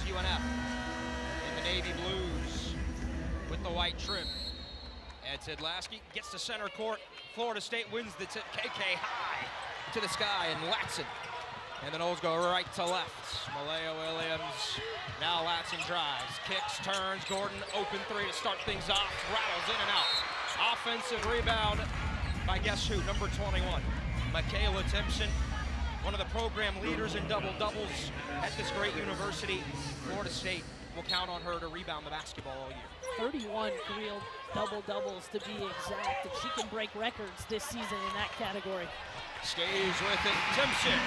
UNF in the navy blues with the white trim. Ed Sedlasky gets to center court. Florida State wins the tip. KK high to the sky, and Latson. And the Noles go right to left. Makayla Williams, now Latson drives, kicks, turns, Gordon, open three to start things off, rattles in and out. Offensive rebound by guess who, number 21, Makayla Timpson, one of the program leaders in double-doubles at this great university. Florida State will count on her to rebound the basketball all year. 31 career double-doubles to be exact, and she can break records this season in that category. Stays with it, Timpson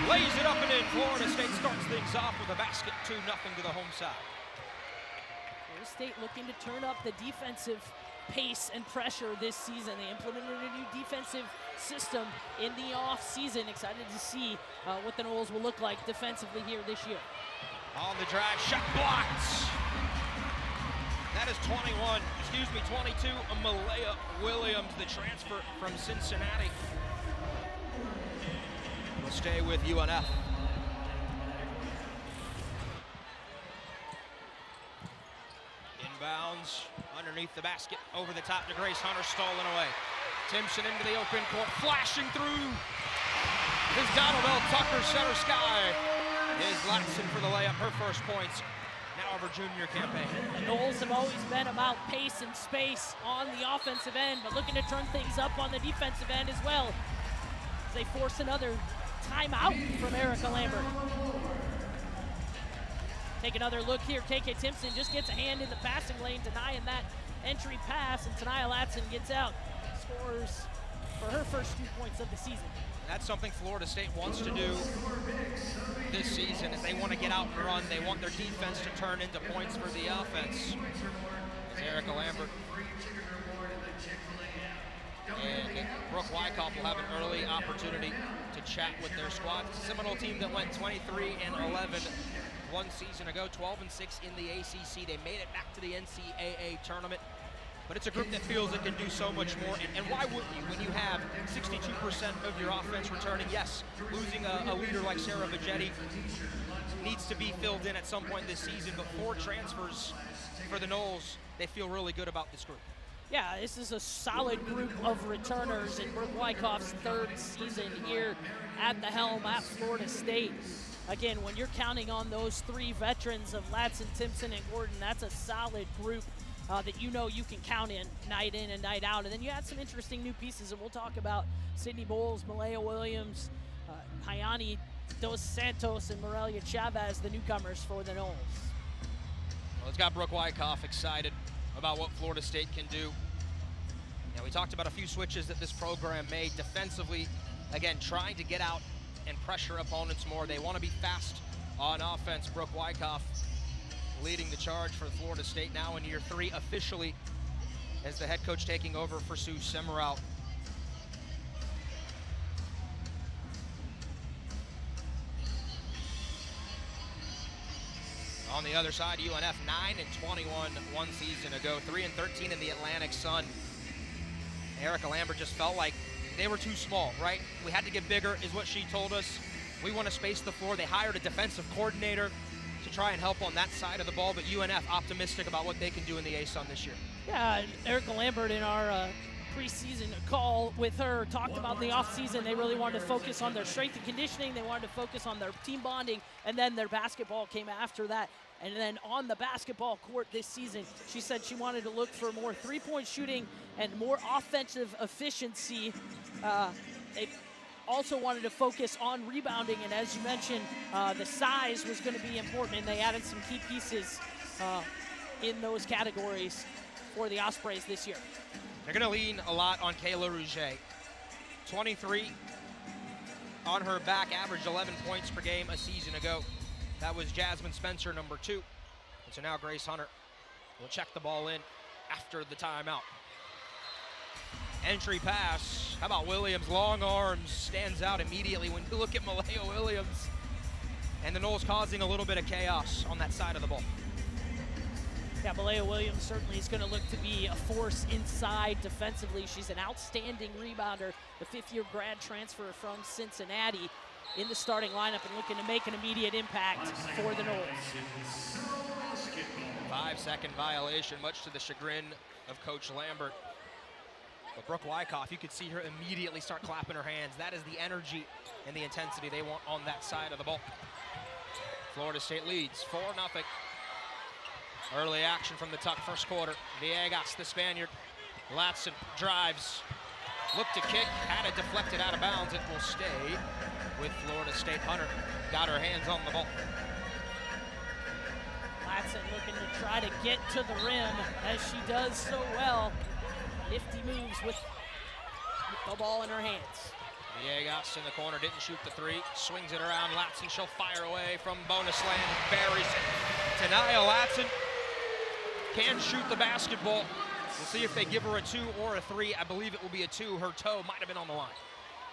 lays it up and in. Florida State starts things off with a basket, 2-0 to the home side. Florida State looking to turn up the defensive pace and pressure this season. They implemented a new defensive system in the off-season. Excited to see what the Noles will look like defensively here this year. On the drive, shot blocked. That is 22, Makayla Williams, the transfer from Cincinnati. Will stay with UNF. Inbounds, underneath the basket, over the top to Grace Hunter, stolen away. Timpson into the open court, flashing through. This Donald L. Tucker center sky is Latson for the layup, her first points now of her junior campaign. The Noles have always been about pace and space on the offensive end, but looking to turn things up on the defensive end as well, as they force another timeout from Erica Lambert. Take another look here. KK Timpson just gets a hand in the passing lane, denying that entry pass, and Tania Latson gets out, scores for her first 2 points of the season. That's something Florida State wants to do this season, is they want to get out and run. They want their defense to turn into points for the offense. As Erica Lambert and Brooke Wyckoff will have an early opportunity to chat with their squad. It's a Seminole team that went 23-11 one season ago, 12-6 in the ACC. They made it back to the NCAA tournament. But it's a group that feels it can do so much more. And why wouldn't you when you have 62% of your offense returning? Yes, losing a leader like Sarah Vegetti needs to be filled in at some point this season, but 4 transfers for the Noles, they feel really good about this group. Yeah, this is a solid group of returners in Brooke Wyckoff's 3rd season here at the helm at Florida State. Again, when you're counting on those 3 veterans of Latson, Timpson, and Gordon, that's a solid group that you know you can count in and night out. And then you add some interesting new pieces, and we'll talk about Sydney Bowles, Makayla Williams, Hayani Dos Santos, and Morelia Chavez, the newcomers for the Noles. Well, it's got Brooke Wyckoff excited about what Florida State can do. We talked about a few switches that this program made defensively. Again, trying to get out and pressure opponents more. They want to be fast on offense. Brooke Wyckoff leading the charge for Florida State now in year 3 officially as the head coach taking over for Sue Seminoles. On the other side, UNF 9-21 one season ago, 3-13 in the Atlantic Sun. Erica Lambert just felt like they were too small, right? We had to get bigger is what she told us. We want to space the floor. They hired a defensive coordinator to try and help on that side of the ball, but UNF optimistic about what they can do in the ASUN this year. Yeah, Erica Lambert in our preseason call with her talked about the offseason. They really wanted to focus on their strength and conditioning. They wanted to focus on their team bonding, and then their basketball came after that. And then on the basketball court this season, she said she wanted to look for more three-point shooting and more offensive efficiency. They also wanted to focus on rebounding, and as you mentioned, the size was going to be important, and they added some key pieces in those categories for the Ospreys this year. They're going to lean a lot on Kayla Rouget. 23 on her back, averaged 11 points per game a season ago. That was Jasmine Spencer, number 2. And so now Grace Hunter will check the ball in after the timeout. Entry pass. How about Williams? Long arms, stands out immediately when you look at Makayla Williams. And the Noles causing a little bit of chaos on that side of the ball. Yeah, Makayla Williams certainly is going to look to be a force inside defensively. She's an outstanding rebounder, the 5th-year grad transfer from Cincinnati. in the starting lineup and looking to make an immediate impact for the Noles. 5-second violation, much to the chagrin of Coach Lambert. But Brooke Wyckoff, you could see her immediately start clapping her hands. That is the energy and the intensity they want on that side of the ball. Florida State leads 4-0. Early action from the Tuck first quarter. Villegas, the Spaniard. Latson drives. Looked to kick, had it deflected out of bounds. It will stay with Florida State. Hunter got her hands on the ball. Latson looking to try to get to the rim, as she does so well. Nifty moves with the ball in her hands. Villegas in the corner, didn't shoot the three. Swings it around, Latson, she'll fire away from bonus land. Buries it. Tanaya Latson can shoot the basketball. We'll see if they give her a 2 or a 3. I believe it will be a 2. Her toe might have been on the line.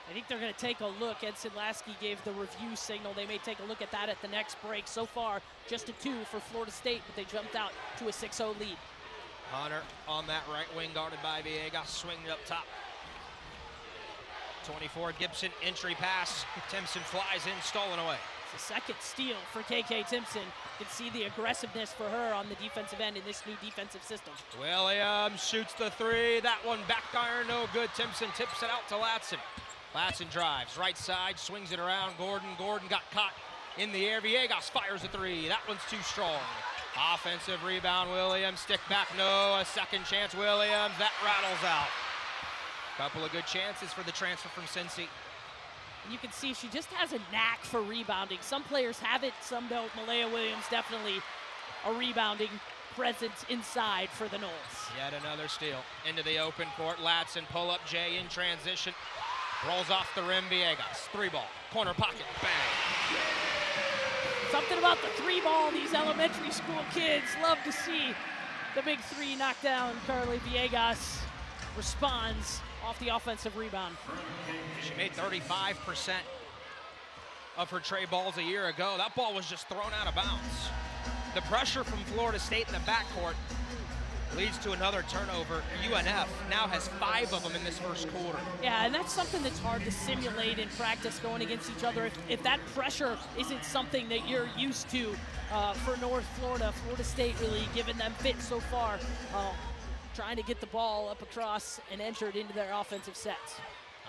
I think they're going to take a look. Edson Lasky gave the review signal. They may take a look at that at the next break. So far, just a 2 for Florida State, but they jumped out to a 6-0 lead. Hunter on that right wing, guarded by Villegas, swinging up top. 24, Gibson, entry pass. Timpson flies in, stolen away. It's the second steal for KK Timpson. You can see the aggressiveness for her on the defensive end in this new defensive system. Williams shoots the 3. That one back iron, no good. Timpson tips it out to Latson. Latson drives, right side, swings it around. Gordon got caught in the air. Villegas fires a 3. That one's too strong. Offensive rebound, Williams, stick back, no, a second chance, Williams, that rattles out. Couple of good chances for the transfer from Cincy. And you can see she just has a knack for rebounding. Some players have it, some don't. Malaya Williams definitely a rebounding presence inside for the Noles. Yet another steal into the open court. Latson, pull up Jay in transition. Rolls off the rim, Villegas, 3-ball, corner pocket, bang. Something about the 3-ball these elementary school kids love to see. The big 3 knocked down. Carly Villegas responds off the offensive rebound. She made 35% of her tray balls a year ago. That ball was just thrown out of bounds. The pressure from Florida State in the backcourt leads to another turnover. UNF now has 5 of them in this first quarter. Yeah, and that's something that's hard to simulate in practice going against each other. If that pressure isn't something that you're used to for North Florida, Florida State really giving them fits so far, trying to get the ball up across and entered into their offensive sets.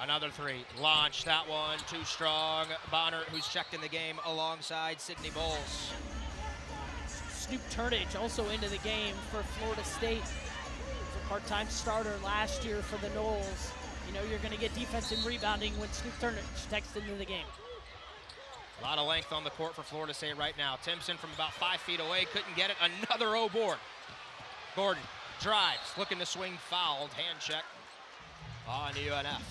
Another 3, launch, that one too strong. Bonner, who's checked in the game alongside Sydney Bowles. Snoop Turnage also into the game for Florida State. He was a part-time starter last year for the Noles. You know you're going to get defense and rebounding when Snoop Turnage texts into the game. A lot of length on the court for Florida State right now. Timpson from about 5 feet away, couldn't get it. Another O board. Gordon drives, looking to swing, fouled, hand check on UNF.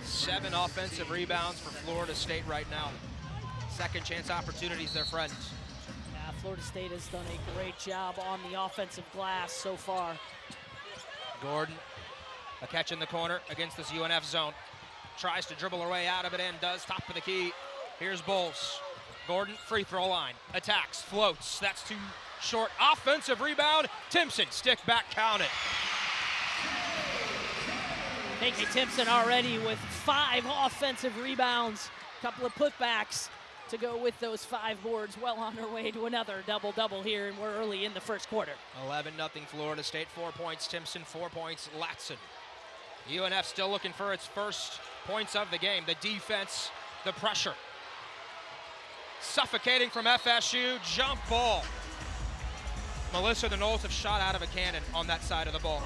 7 offensive rebounds for Florida State right now. Second chance opportunities, their friends. Yeah, Florida State has done a great job on the offensive glass so far. Gordon, a catch in the corner against this UNF zone. Tries to dribble her way out of it and does, top of the key. Here's Bowles. Gordon, free throw line, attacks, floats, that's too short. Offensive rebound, Timpson, stick back, count it. KK Timpson already with 5 offensive rebounds, couple of putbacks to go with those 5 boards. Well on her way to another double-double here, and we're early in the first quarter. 11-0 Florida State, 4 points, Timpson, 4 points, Latson. UNF still looking for its first points of the game. The defense, the pressure. Suffocating from FSU, jump ball. Melissa, the Noles have shot out of a cannon on that side of the ball.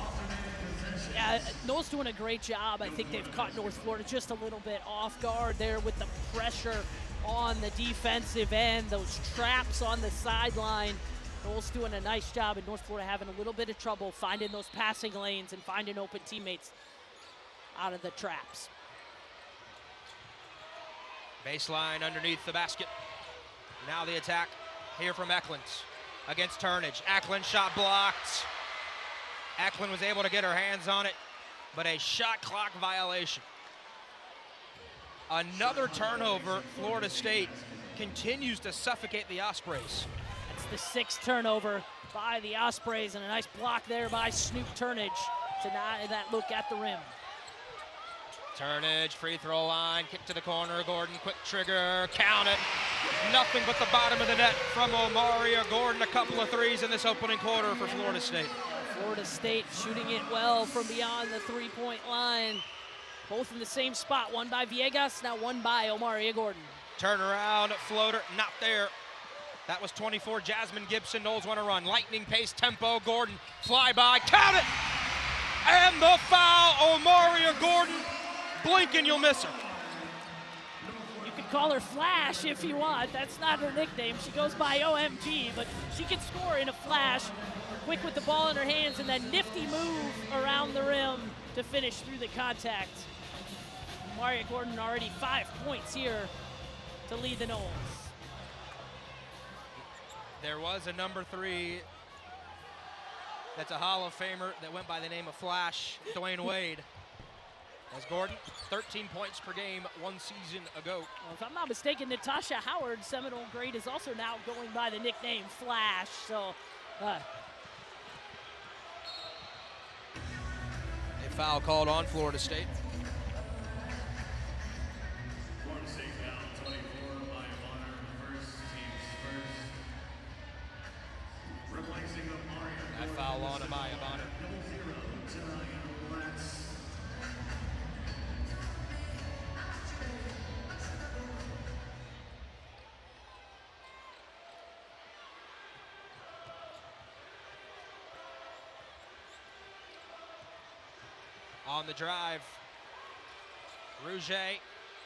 Yeah, Noles doing a great job. I think they've caught North Florida just a little bit off guard there with the pressure on the defensive end, those traps on the sideline. Noles doing a nice job, and North Florida having a little bit of trouble finding those passing lanes and finding open teammates out of the traps. Baseline underneath the basket. Now the attack here from Eklund against Turnage. Eklund shot blocked. Eklund was able to get her hands on it, but a shot clock violation. Another turnover. Florida State continues to suffocate the Ospreys. That's the 6th turnover by the Ospreys, and a nice block there by Snoop Turnage to deny that look at the rim. Turnage, free throw line, kick to the corner, Gordon, quick trigger, count it. Nothing but the bottom of the net from Omaria Gordon. A couple of threes in this opening quarter for Florida State. Florida State shooting it well from beyond the three-point line. Both in the same spot, one by Villegas, now one by Omaria Gordon. Turnaround, floater, not there. That was 24, Jasmine Gibson. Knowles want to run. Lightning pace, tempo, Gordon, fly by, count it! And the foul, Omaria Gordon. Blink and you'll miss her. You can call her Flash if you want. That's not her nickname. She goes by OMG, but she can score in a flash. Quick with the ball in her hands, and then nifty move around the rim to finish through the contact. Omaria Gordon already 5 points here to lead the Noles. There was a number 3 that's a Hall of Famer that went by the name of Flash, Dwayne Wade. As Gordon, 13 points per game 1 season ago. Well, if I'm not mistaken, Natasha Howard, Seminole great, is also now going by the nickname Flash. So, a foul called on Florida State. Florida State foul, 24 by Bonner, first team's first. Replacing Omaria. That foul on Amaya Bonner. 0-0 tonight. Latson. On the drive, Rouget,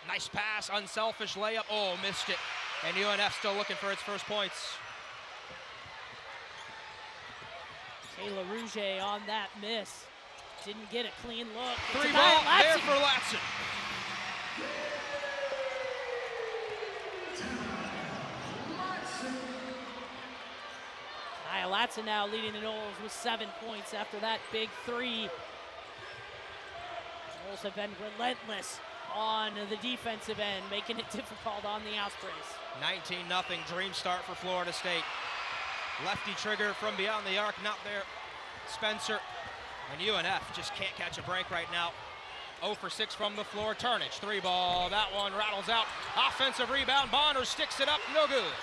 nice pass, unselfish layup. Oh, missed it. And UNF still looking for its first points. Kayla Rouget on that miss. Didn't get a clean look. Three ball there for Latson. Latson now leading the Noles with 7 points after that big three. Noles have been relentless on the defensive end, making it difficult on the Ospreys. 19-0 dream start for Florida State. Lefty trigger from beyond the arc, not there. Spencer and UNF just can't catch a break right now. 0 for 6 from the floor. Turnage, 3 ball. That one rattles out. Offensive rebound. Bonner sticks it up. No good.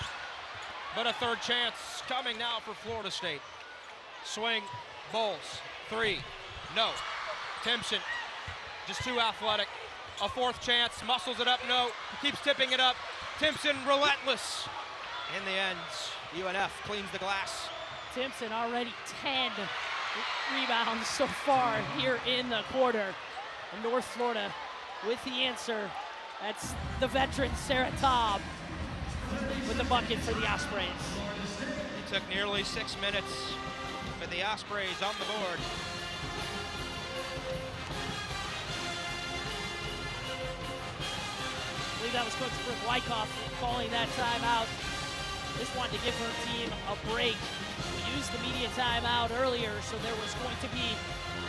But a third chance coming now for Florida State. Swing. Bowles. 3. No. Timpson. Just too athletic. A fourth chance. Muscles it up. No. Keeps tipping it up. Timpson relentless. In the end, UNF cleans the glass. Timpson already 10 rebounds so far here in the quarter. And North Florida with the answer. That's the veteran Sarah Taub with the bucket for the Ospreys. It took nearly 6 minutes for the Ospreys on the board. I believe that was Coach Brooke Wyckoff calling that timeout. Just wanted to give her team a break. We used the media timeout earlier, so there was going to be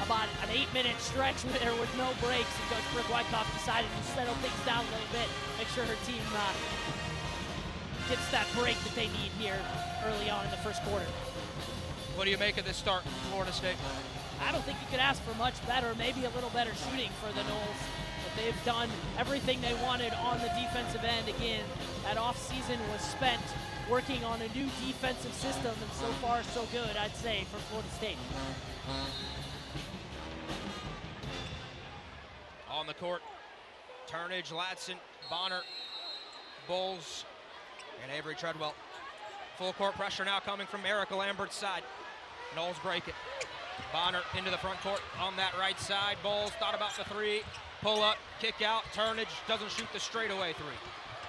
about an 8-minute stretch where there was no breaks, and Coach Brooke Wyckoff decided to settle things down a little bit, make sure her team gets that break that they need here early on in the first quarter. What do you make of this start, Florida State? I don't think you could ask for much better, maybe a little better shooting for the Noles. But they've done everything they wanted on the defensive end. Again, that offseason was spent working on a new defensive system, and so far so good, I'd say, for Florida State. On the court, Turnage, Latson, Bonner, Bowles, and Avery Treadwell. Full court pressure now coming from Erica Lambert's side. Noles break it. Bonner into the front court on that right side. Bowles thought about the 3. Pull up, kick out. Turnage doesn't shoot the straightaway 3.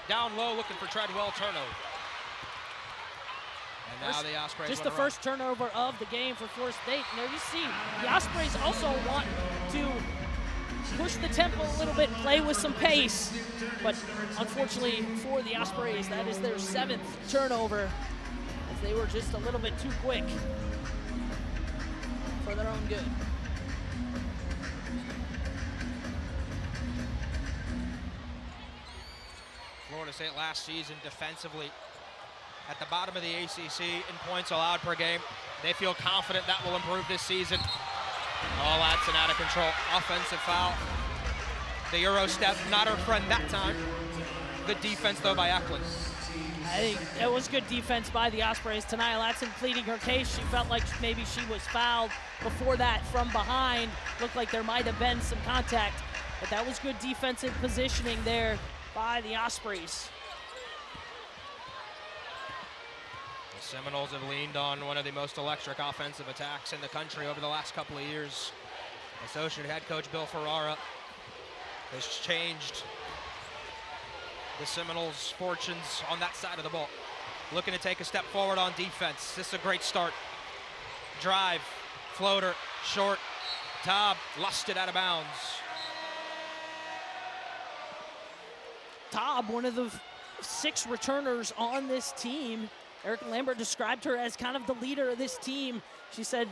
Down low looking for Treadwell, turnover. And now the Ospreys just the first turnover of the game for Florida State. And there you see, the Ospreys also want to push the tempo a little bit, play with some pace. But unfortunately for the Ospreys, that is their 7th turnover, as they were just a little bit too quick for their own good. Florida State last season defensively at the bottom of the ACC in points allowed per game. They feel confident that will improve this season. Oh, Latson out of control. Offensive foul. The Euro step, not her friend that time. Good defense, though, by Eklund. I think it was good defense by the Ospreys. Tania Latson pleading her case. She felt like maybe she was fouled before that from behind. Looked like there might have been some contact, but that was good defensive positioning there by the Ospreys. The Seminoles have leaned on one of the most electric offensive attacks in the country over the last couple of years. Associate head coach Bill Ferrara has changed the Seminoles' fortunes on that side of the ball. Looking to take a step forward on defense. This is a great start. Drive, floater, short, Taub, lusted out of bounds. Taub, one of the 6 returners on this team. Eric Lambert described her as kind of the leader of this team. She said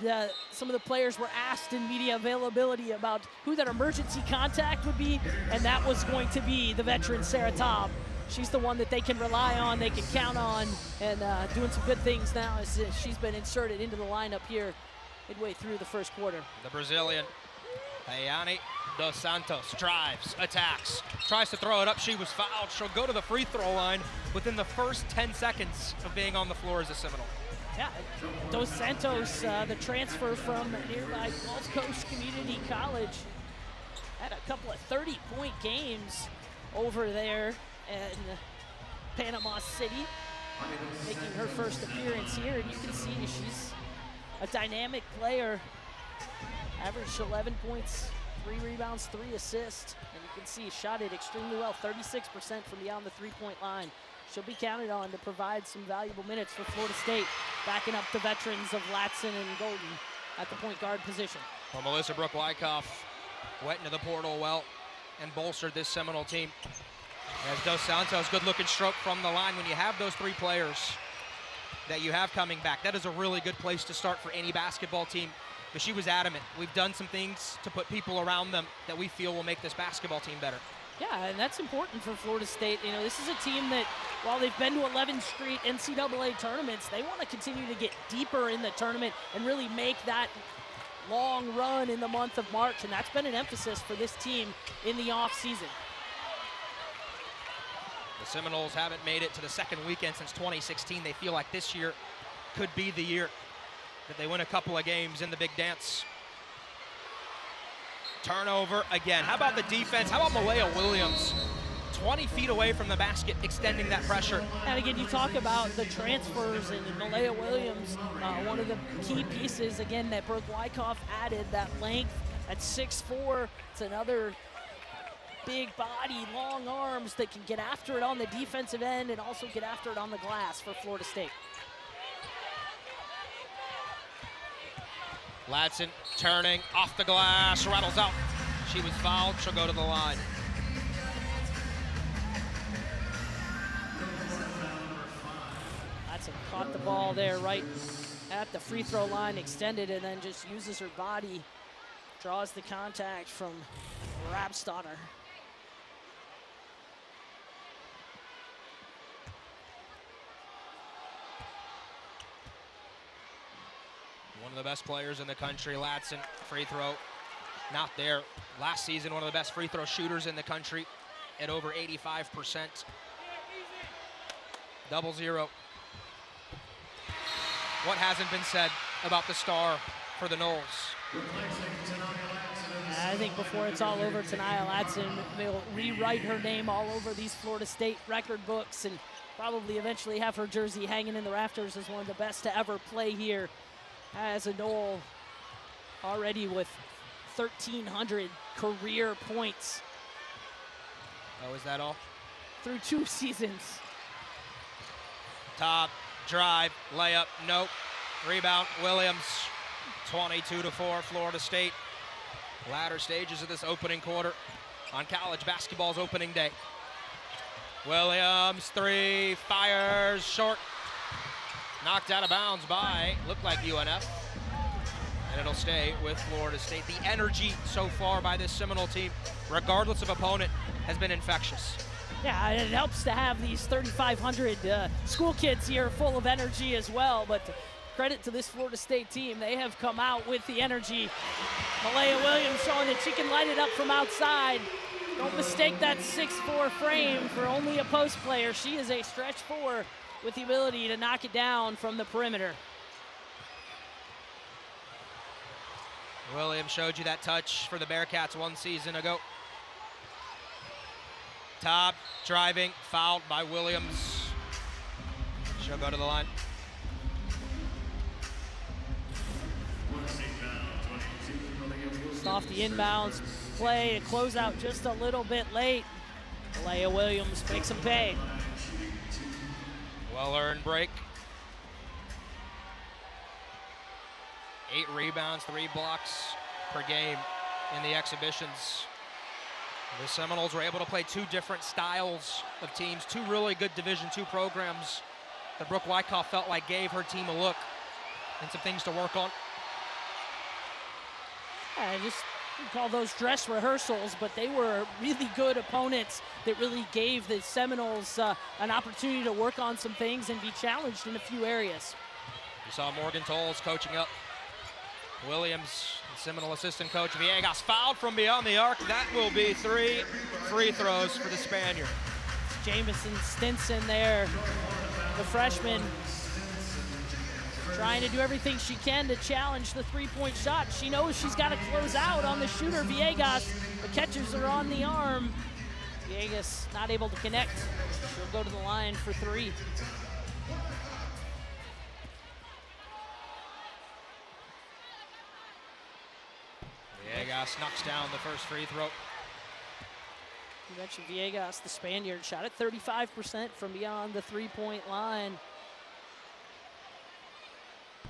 some of the players were asked in media availability about who that emergency contact would be, and that was going to be the veteran Sarah Taub. She's the one that they can rely on, they can count on, and doing some good things now as she's been inserted into the lineup here midway through the first quarter. The Brazilian, Ayane dos Santos, drives, attacks, tries to throw it up. She was fouled. She'll go to the free throw line within the first 10 seconds of being on the floor as a Seminole. Yeah, Dos Santos, the transfer from nearby Gulf Coast Community College, had a couple of 30-point games over there in Panama City, making her first appearance here, and you can see she's a dynamic player. Averaged 11 points, 3 rebounds, 3 assists, and you can see shot it extremely well, 36% from beyond the three-point line. She'll be counted on to provide some valuable minutes for Florida State, backing up the veterans of Latson and Golden at the point guard position. Well, Melissa Brooke-Wyckoff went into the portal well and bolstered this Seminole team. As Dos Santos, good-looking stroke from the line. When you have those 3 players that you have coming back, that is a really good place to start for any basketball team. But she was adamant. We've done some things to put people around them that we feel will make this basketball team better. Yeah, and that's important for Florida State. You know, this is a team that, while they've been to 11 straight NCAA tournaments, they want to continue to get deeper in the tournament and really make that long run in the month of March, and that's been an emphasis for this team in the offseason. The Seminoles haven't made it to the second weekend since 2016. They feel like this year could be the year that they win a couple of games in the big dance. Turnover again. How about the defense? How about Malaya Williams? 20 feet away from the basket, extending that pressure. And again, you talk about the transfers and Malaya Williams, one of the key pieces, again, that Brooke-Wyckoff added, that length at 6'4". It's another big body, long arms that can get after it on the defensive end and also get after it on the glass for Florida State. Latson turning off the glass, rattles out. She was fouled, she'll go to the line. Latson caught the ball there right at the free throw line, extended, and then just uses her body, draws the contact from Rabstotter. One of the best players in the country, Latson, free throw, not there. Last season, one of the best free throw shooters in the country at over 85%. 0-0. What hasn't been said about the star for the Noles? I think before it's all over, Tania Latson will rewrite her name all over these Florida State record books and probably eventually have her jersey hanging in the rafters as one of the best to ever play here as a Nole, already with 1,300 career points. Oh, is that all? Through 2 seasons. Top, drive, layup, nope. Rebound, Williams, 22-4, Florida State. Latter stages of this opening quarter on college basketball's opening day. Williams, 3, fires, short. Knocked out of bounds by, looked like UNF. And it'll stay with Florida State. The energy so far by this Seminole team, regardless of opponent, has been infectious. Yeah, and it helps to have these 3,500 school kids here full of energy as well, but credit to this Florida State team. They have come out with the energy. Malaya Williams showing that she can light it up from outside. Don't mistake that 6'4" frame for only a post player. She is a stretch 4 with the ability to knock it down from the perimeter. Williams showed you that touch for the Bearcats 1 season ago. Top driving, fouled by Williams. She'll go to the line. Just off the inbounds play, a closeout just a little bit late. Leah Williams makes them pay. Well-earned break. 8 rebounds, 3 blocks per game in the exhibitions. The Seminoles were able to play 2 different styles of teams, 2 really good Division II programs that Brooke Wyckoff felt like gave her team a look and some things to work on. I just call those dress rehearsals, but they were really good opponents that really gave the Seminoles an opportunity to work on some things and be challenged in a few areas. You saw Morgan Tolles coaching up Williams, the Seminole assistant coach. Villegas fouled from beyond the arc. That will be 3 free throws for the Spaniard. Jamison Stinson there, the freshman, trying to do everything she can to challenge the 3-point shot. She knows she's got to close out on the shooter, Villegas. The catches are on the arm. Villegas not able to connect. She'll go to the line for 3. Villegas knocks down the first free throw. You mentioned Villegas, the Spaniard, shot at 35% from beyond the 3-point line.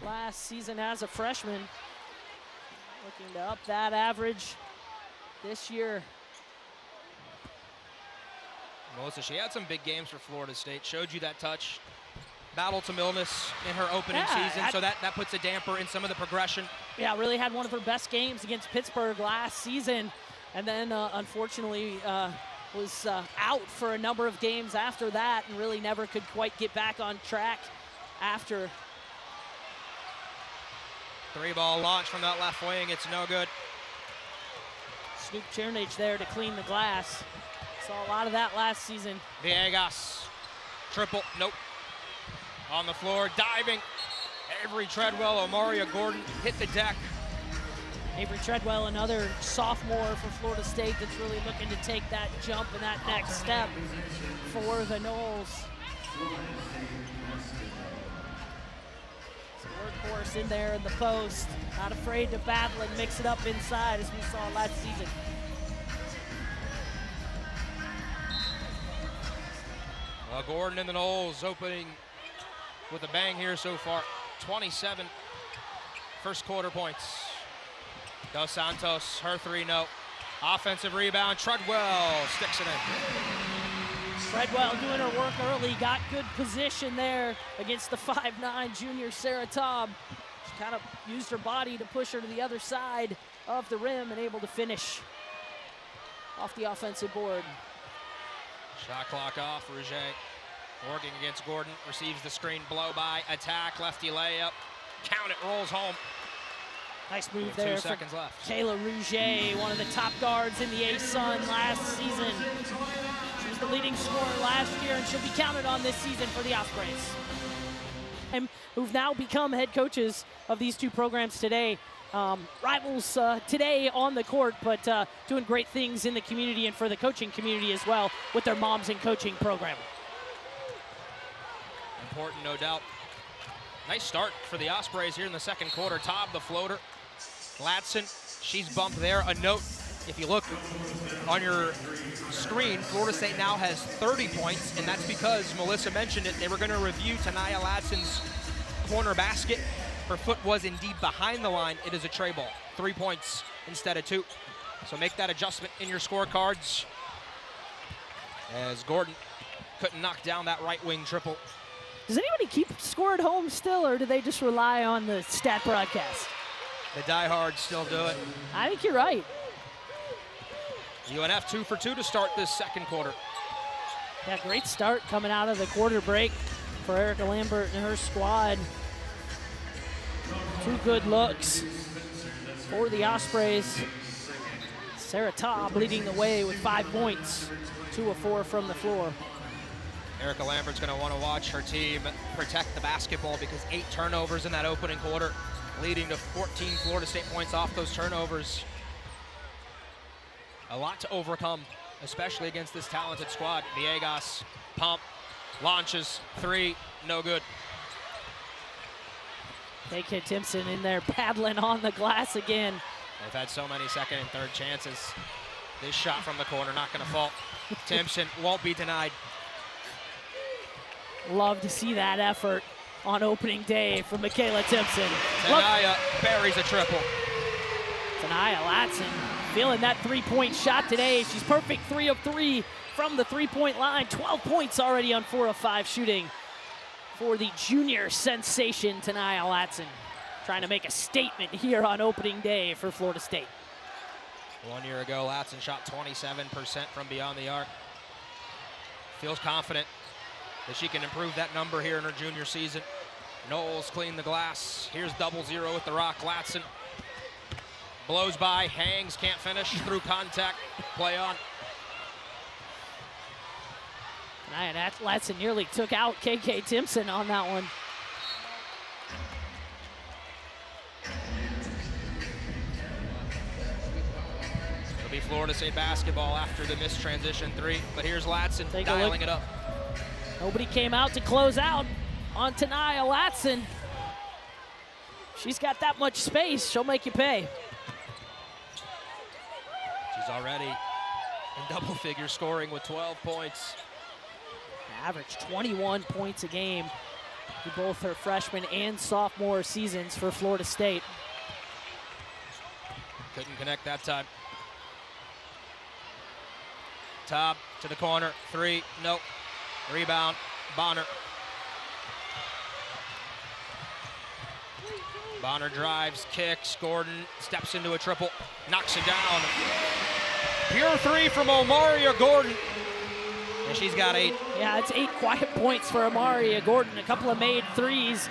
Last season as a freshman, looking to up that average this year. Melissa, she had some big games for Florida State, showed you that touch. Battled some illness in her opening season, so that puts a damper in some of the progression. Yeah, really had one of her best games against Pittsburgh last season, and then unfortunately was out for a number of games after that and really never could quite get back on track after. 3-ball launch from that left wing, it's no good. Snoop Chernich there to clean the glass. Saw a lot of that last season. Villegas, triple, nope. On the floor, diving. Avery Treadwell, Omaria Gordon hit the deck. Avery Treadwell, another sophomore for Florida State that's really looking to take that jump and that next step for the Noles. Workhorse in there in the post, not afraid to battle and mix it up inside as we saw last season. Well, Gordon and the Noles opening with a bang here so far. 27 first quarter points. Dos Santos, her 3, no. Offensive rebound, Treadwell sticks it in. Treadwell doing her work early, got good position there against the 5'9" junior Sarah Taub. She kind of used her body to push her to the other side of the rim and able to finish off the offensive board. Shot clock off, Rouget working against Gordon, receives the screen, blow by, attack, lefty layup, count it, rolls home. Nice move there 2 seconds left. Kayla Rouget, one of the top guards in the A-Sun last season. She was the leading scorer last year, and she'll be counted on this season for the Ospreys, who've now become head coaches of these 2 programs today. Rivals today on the court, but doing great things in the community and for the coaching community as well with their Moms in Coaching program. Important, no doubt. Nice start for the Ospreys here in the second quarter. Taub, the floater. Latson, she's bumped there. A note, if you look on your screen, Florida State now has 30 points, and that's because Melissa mentioned it. They were going to review Tanaya Latson's corner basket. Her foot was indeed behind the line. It is a tray ball. 3 points instead of 2. So make that adjustment in your scorecards, as Gordon couldn't knock down that right wing triple. Does anybody keep score at home still, or do they just rely on the stat broadcast? The diehards still do it. I think you're right. UNF 2 for 2 to start this second quarter. Yeah, great start coming out of the quarter break for Erica Lambert and her squad. 2 good looks for the Ospreys. Sarah Taub leading the way with 5 points, 2 of 4 from the floor. Erica Lambert's going to want to watch her team protect the basketball because 8 turnovers in that opening quarter, leading to 14 Florida State points off those turnovers. A lot to overcome, especially against this talented squad. Villegas, pump, launches, 3, no good. Makayla Timpson in there paddling on the glass again. They've had so many second and third chances. This shot from the corner not going to fall. Timpson won't be denied. Love to see that effort on opening day from Makayla Timpson. Tanaya buries a triple. Tanaya Latson feeling that 3-point shot today. She's perfect, 3 of 3 from the 3-point line. 12 points already on 4 of 5 shooting for the junior sensation, Tanaya Latson. Trying to make a statement here on opening day for Florida State. 1 year ago, Latson shot 27% from beyond the arc. Feels confident that she can improve that number here in her junior season. Knowles clean the glass. Here's 0-0 with the rock. Latson blows by, hangs, can't finish, through contact, play on. Tanaya Latson nearly took out KK Timpson on that one. It'll be Florida State basketball after the missed transition 3, but here's Latson dialing it up. Nobody came out to close out on Tanaya Latson. She's got that much space, she'll make you pay. She's already in double figure scoring with 12 points. Average 21 points a game in both her freshman and sophomore seasons for Florida State. Couldn't connect that time. Taub to the corner, 3, nope. Rebound, Bonner. Bonner drives, kicks, Gordon steps into a triple, knocks it down. Pure 3 from Omaria Gordon. And she's got 8. Yeah, it's 8 quiet points for Omaria Gordon. A couple of made threes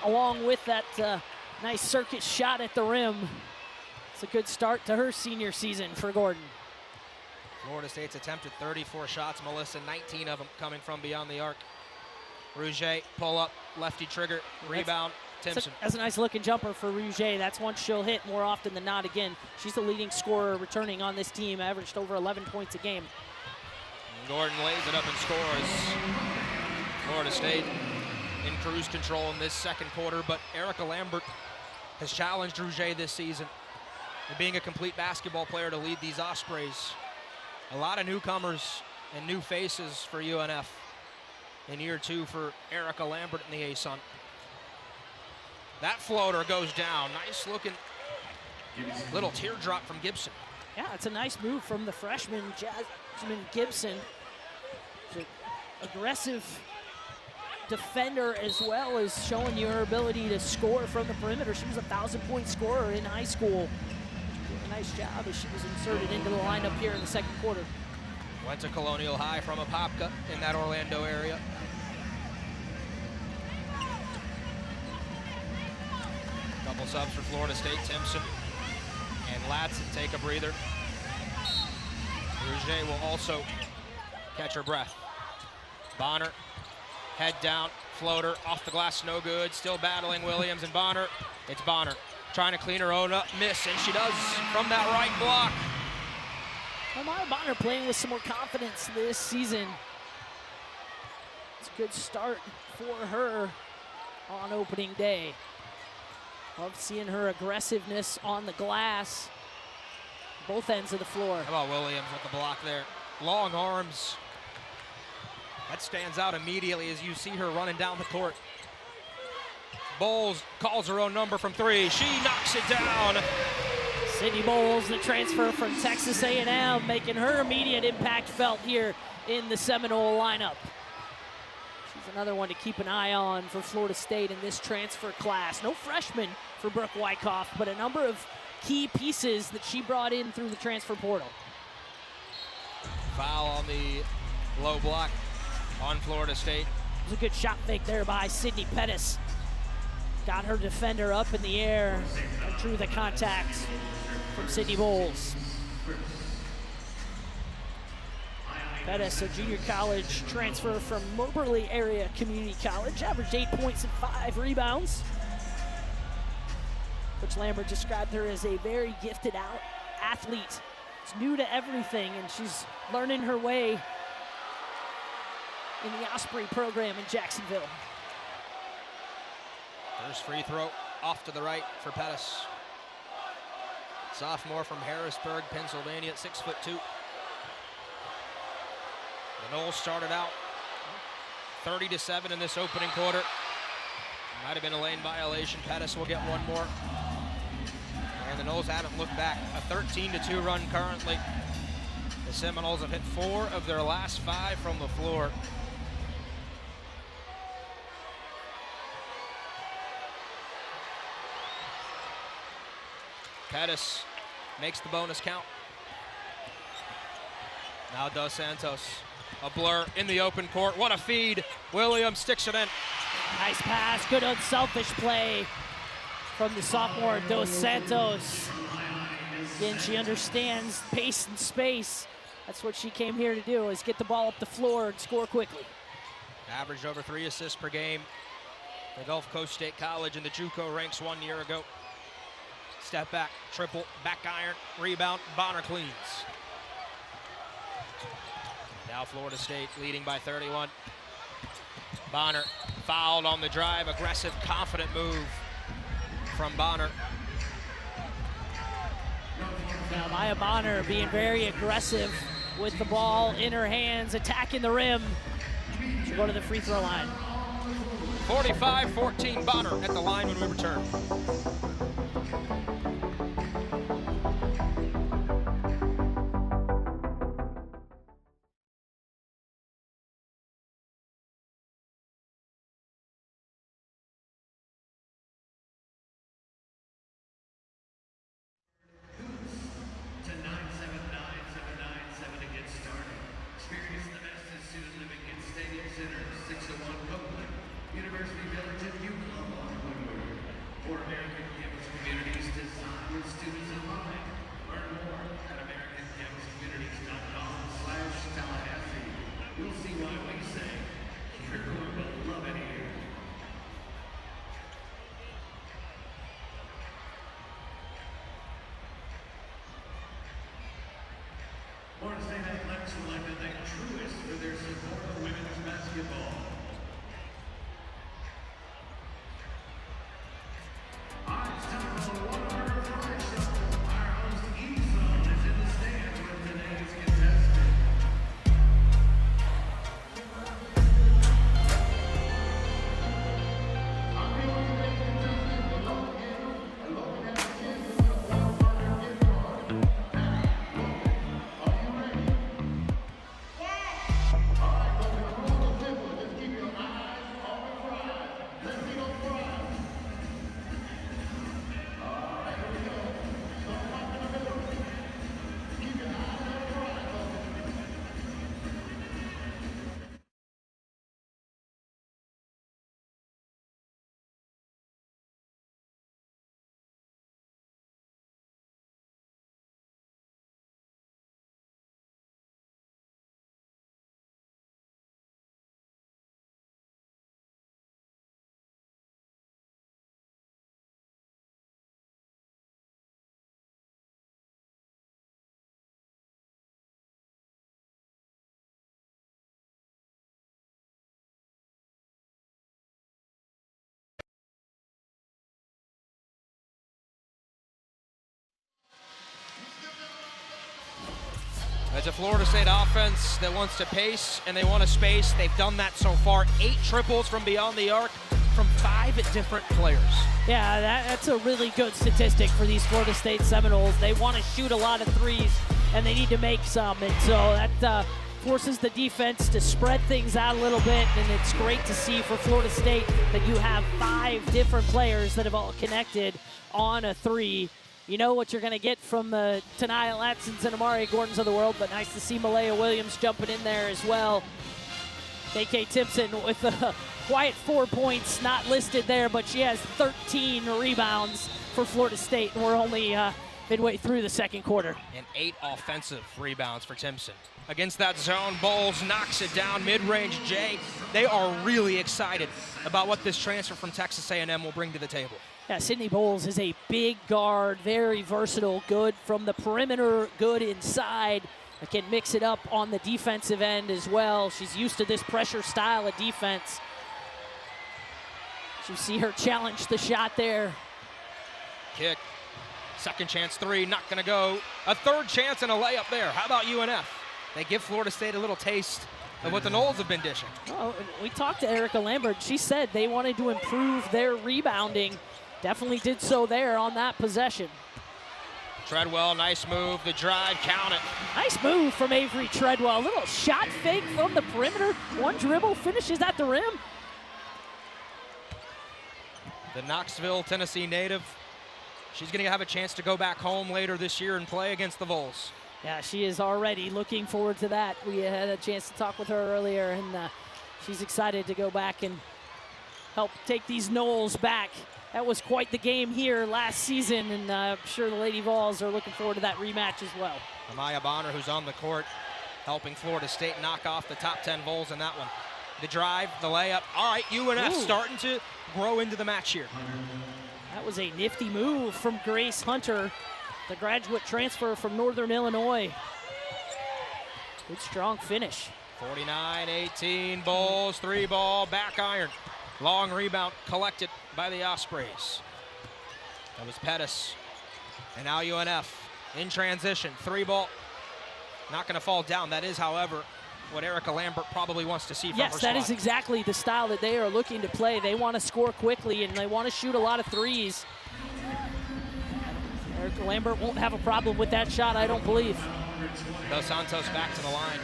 along with that nice circuit shot at the rim. It's a good start to her senior season for Gordon. Florida State's attempted 34 shots, Melissa, 19 of them coming from beyond the arc. Rouget, pull up, lefty trigger, rebound, Timpson. That's a nice looking jumper for Rouget. That's one she'll hit more often than not. Again, she's the leading scorer returning on this team, averaged over 11 points a game. Gordon lays it up and scores. Florida State in cruise control in this second quarter, but Erica Lambert has challenged Rouget this season in being a complete basketball player to lead these Ospreys. A lot of newcomers and new faces for UNF in year 2 for Erica Lambert and the ASUN. That floater goes down. Nice looking little teardrop from Gibson. Yeah, it's a nice move from the freshman, Jasmine Gibson. She's an aggressive defender as well as showing you her ability to score from the perimeter. She was a 1,000-point scorer in high school. A nice job as she was inserted into the lineup here in the second quarter. Went to Colonial High from Apopka in that Orlando area. Double subs for Florida State. Timpson and Latson take a breather. Rouget will also catch her breath. Bonner, head down, floater, off the glass, no good. Still battling Williams and Bonner. It's Bonner trying to clean her own up, miss, and she does from that right block. Maya Bonner playing with some more confidence this season. It's a good start for her on opening day. Love seeing her aggressiveness on the glass, both ends of the floor. How about Williams with the block there? Long arms. That stands out immediately as you see her running down the court. Bowles calls her own number from 3. She knocks it down. Sydney Bowles, the transfer from Texas A&M, making her immediate impact felt here in the Seminole lineup. She's another one to keep an eye on for Florida State in this transfer class. No freshman for Brooke Wyckoff, but a number of key pieces that she brought in through the transfer portal. Foul on the low block on Florida State. It was a good shot fake there by Sydney Pettis. Got her defender up in the air and drew the contact from Sydney Bowles. Pettis, a junior college transfer from Moberly Area Community College, averaged 8 points and 5 rebounds. Coach Lambert described her as a very gifted athlete. It's new to everything, and she's learning her way in the Osprey program in Jacksonville. First free throw off to the right for Pettis. Sophomore from Harrisburg, Pennsylvania, 6'2". The Noles started out 30-7 in this opening quarter. Might have been a lane violation. Pettis will get one more. And the Noles haven't looked back. A 13-2 run currently. The Seminoles have hit 4 of their last 5 from the floor. Pettis makes the bonus count. Now Dos Santos. A blur in the open court. What a feed. Williams sticks it in. Nice pass, good unselfish play from the sophomore Dos Santos. Again, she understands pace and space. That's what she came here to do, is get the ball up the floor and score quickly. Averaged over 3 assists per game. The Gulf Coast State College in the JUCO ranks 1 year ago. Step back, triple, back iron, rebound, Bonner cleans. Now Florida State leading by 31. Bonner fouled on the drive. Aggressive, confident move from Bonner. Now Maya Bonner being very aggressive with the ball in her hands, attacking the rim. She'll go to the free throw line. 45-14 Bonner at the line when we return. Florida State Athletics selected the truest for their support of women's basketball. It's time for the Water Fry Show. Our host E-Zone is in the stands with today's contestant. It's a Florida State offense that wants to pace and they want to space. They've done that so far. 8 triples from beyond the arc from 5 different players. Yeah, that's a really good statistic for these Florida State Seminoles. They want to shoot a lot of threes, and they need to make some. And so that forces the defense to spread things out a little bit, and it's great to see for Florida State that you have 5 different players that have all connected on a 3. You know what you're going to get from the Tanaya Latsons and Amari Gordons of the world, but nice to see Malaya Williams jumping in there as well. Makayla Timpson with a quiet 4 points, not listed there, but she has 13 rebounds for Florida State, and we're only midway through the second quarter. And 8 offensive rebounds for Timpson. Against that zone, Bowles knocks it down mid-range. Jay, they are really excited about what this transfer from Texas A&M will bring to the table. Yeah, Sydney Bowles is a big guard, very versatile, good from the perimeter, good inside. Can mix it up on the defensive end as well. She's used to this pressure style of defense. You see her challenge the shot there. Kick, second chance three, not gonna go. A third chance and a layup there. How about UNF? They give Florida State a little taste of what the Noles have been dishing. Well, we talked to Erica Lambert. She said they wanted to improve their rebounding. Definitely did so there on that possession. Treadwell, nice move, the drive, count it. Nice move from Avery Treadwell. A little shot fake from the perimeter. One dribble, finishes at the rim. The Knoxville, Tennessee native. She's gonna have a chance to go back home later this year and play against the Vols. Yeah, she is already looking forward to that. We had a chance to talk with her earlier, and she's excited to go back and help take these Noles back. That was quite the game here last season, and I'm sure the Lady Vols are looking forward to that rematch as well. Amaya Bonner, who's on the court, helping Florida State knock off the top 10 Vols in that one. The drive, the layup. All right, UNF starting to grow into the match here. That was a nifty move from Grace Hunter, the graduate transfer from Northern Illinois. Good strong finish. 49-18, Bulls, 3-ball, back iron. Long rebound collected by the Ospreys. That was Pettis. And now UNF in transition, 3-ball. Not gonna fall down. That is, however, what Erica Lambert probably wants to see from her squad. Yes, that is exactly the style that they are looking to play. They want to score quickly, and they want to shoot a lot of threes. Erica Lambert won't have a problem with that shot, I don't believe. Dos Santos back to the line.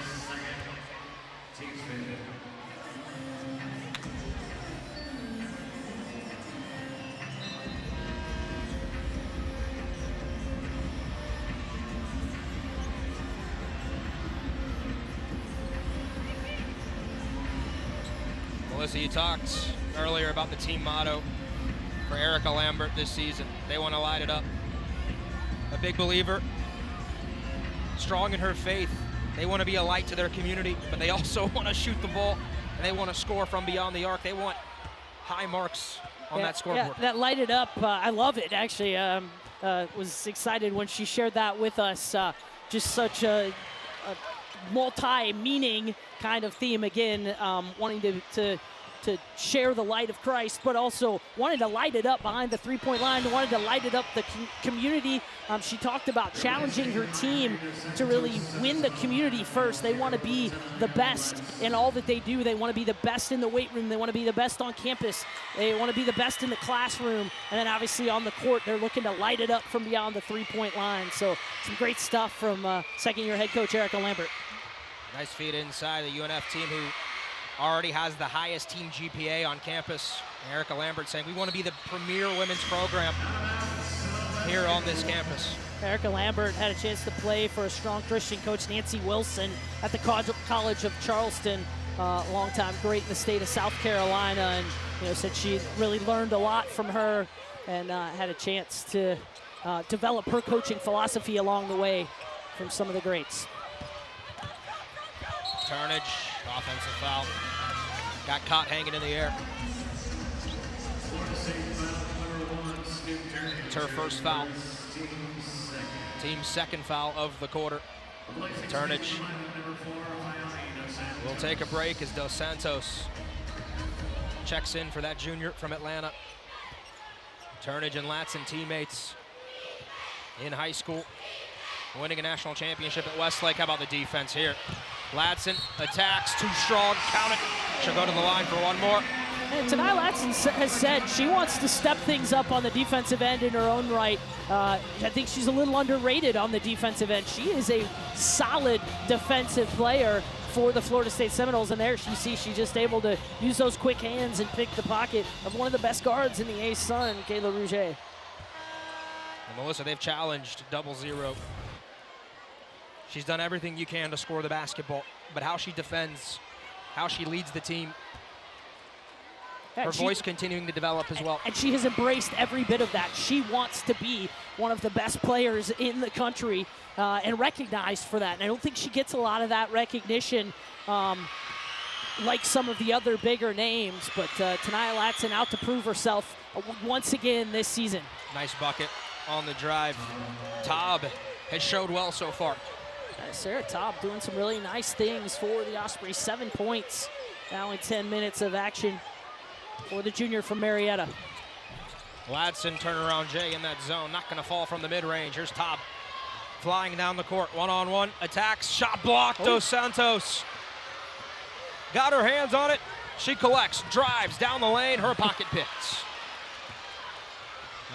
Melissa, you talked earlier about the team motto for Erica Lambert this season. They want to light it up. A big believer, strong in her faith. They want to be a light to their community, but they also want to shoot the ball, and they want to score from beyond the arc. They want high marks on that scoreboard. Yeah, that lighted up, I love it, actually. Was excited when she shared that with us. Just such a multi-meaning kind of theme again, wanting to share the light of Christ, but also wanted to light it up behind the three-point line, wanted to light it up the community. She talked about challenging her team to really win the community first. They want to be the best in all that they do. They want to be the best in the weight room. They want to be the best on campus. They want to be the best in the classroom. And then obviously on the court, they're looking to light it up from beyond the three-point line. So some great stuff from second-year head coach Erica Lambert. Nice feed inside the UNF team, who already has the highest team GPA on campus. Erica Lambert saying, we want to be the premier women's program here on this campus. Erica Lambert had a chance to play for a strong Christian coach, Nancy Wilson, at the College of Charleston. Longtime great in the state of South Carolina, and said she really learned a lot from her, and had a chance to develop her coaching philosophy along the way from some of the greats. Turnage, offensive foul. Got caught hanging in the air. It's her first foul. Team's second foul of the quarter. Turnage. We'll take a break as Dos Santos checks in for that junior from Atlanta. Turnage and Latson, teammates in high school, winning a national championship at Westlake. How about the defense here? Latson attacks, too strong, count it. She'll go to the line for one more. And tonight Latson has said she wants to step things up on the defensive end in her own right. I think she's a little underrated on the defensive end. She is a solid defensive player for the Florida State Seminoles, and there you see she's just able to use those quick hands and pick the pocket of one of the best guards in the A-Sun, Kayla Rouget. And Melissa, they've challenged 0-0. She's done everything you can to score the basketball, but how she defends, how she leads the team, Yeah, Her voice continuing to develop as well. And she has embraced every bit of that. She wants to be one of the best players in the country and recognized for that. And I don't think she gets a lot of that recognition like some of the other bigger names. But Tania Latson out to prove herself once again this season. Nice bucket on the drive. Taub has showed well so far. Sarah Taub doing some really nice things for the Ospreys. 7 points now in 10 minutes of action for the junior from Marietta. Latson turnaround Jay in that zone, not gonna fall from the mid-range. Here's Taub flying down the court, one-on-one, attacks, shot blocked, Dos Santos. Got her hands on it, she collects, drives down the lane, her pocket picks.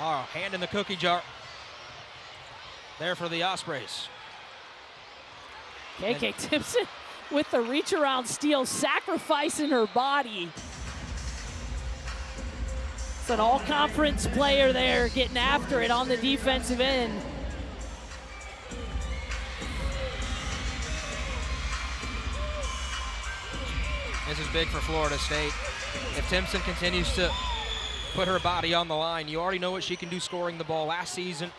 Oh, hand in the cookie jar there for the Ospreys. KK Timpson with the reach around steal, sacrificing her body. It's an all-conference player there getting after it on the defensive end. This is big for Florida State. If Timpson continues to put her body on the line, you already know what she can do scoring the ball. Last season,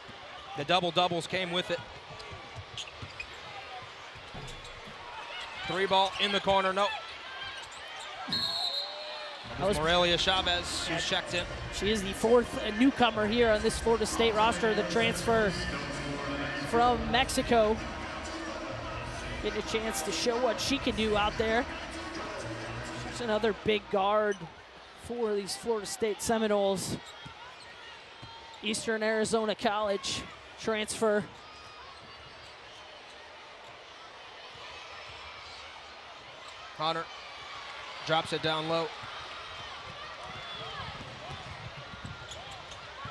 the double-doubles came with it. 3 ball in the corner, no. That was Morelia Chavez who's checked in. She is the 4th newcomer here on this Florida State roster, the transfer from Mexico. Getting a chance to show what she can do out there. She's another big guard for these Florida State Seminoles. Eastern Arizona College transfer. Hunter drops it down low.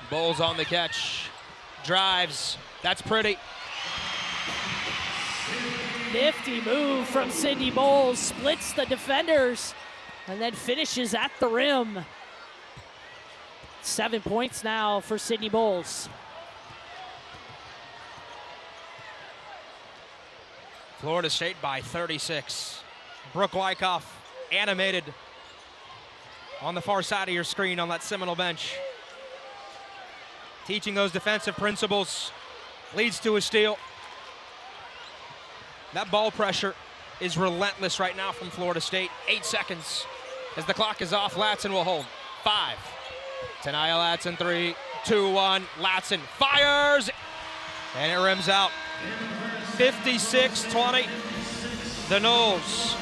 Bowles on the catch, drives, that's pretty. Nifty move from Sydney Bowles, splits the defenders, and then finishes at the rim. 7 points now for Sydney Bowles. Florida State by 36. Brooke Wyckoff animated on the far side of your screen on that Seminole bench. Teaching those defensive principles leads to a steal. That ball pressure is relentless right now from Florida State. 8 seconds as the clock is off. Latson will hold. 5. Tania Latson, 3, 2, 1. Latson fires, and it rims out. 56-20. The Noles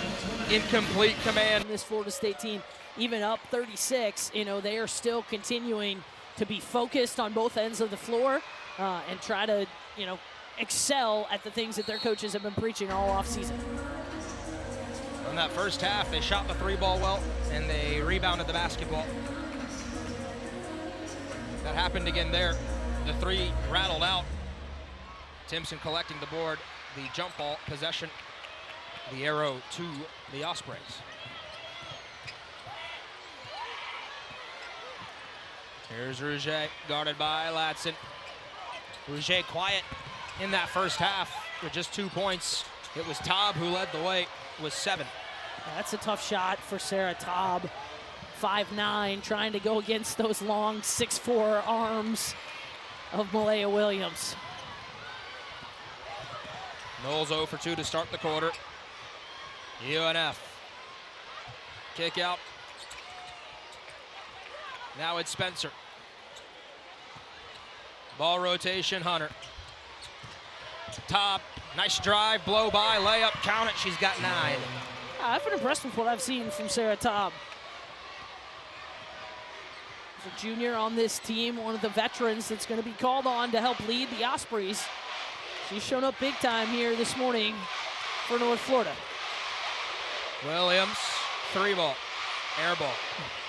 in complete command. This Florida State team, even up 36, they are still continuing to be focused on both ends of the floor and try to, excel at the things that their coaches have been preaching all offseason. In that first half, they shot the 3 ball well, and they rebounded the basketball. That happened again there. The 3 rattled out. Timpson collecting the board, the jump ball possession, the arrow to the Ospreys. Here's Rouget, guarded by Latson. Rouget quiet in that first half with just 2 points. It was Taub who led the way with 7. That's a tough shot for Sarah Taub. 5'9", trying to go against those long 6'4" arms of Malaya Williams. Noles 0 for 2 to start the quarter. UNF. Kick out. Now it's Spencer. Ball rotation, Hunter. Top, nice drive, blow by, layup, count it, she's got 9. I've been impressed with what I've seen from Sarah Taub. She's a junior on this team, one of the veterans that's going to be called on to help lead the Ospreys. She's shown up big time here this morning for North Florida. Williams, 3 ball, air ball.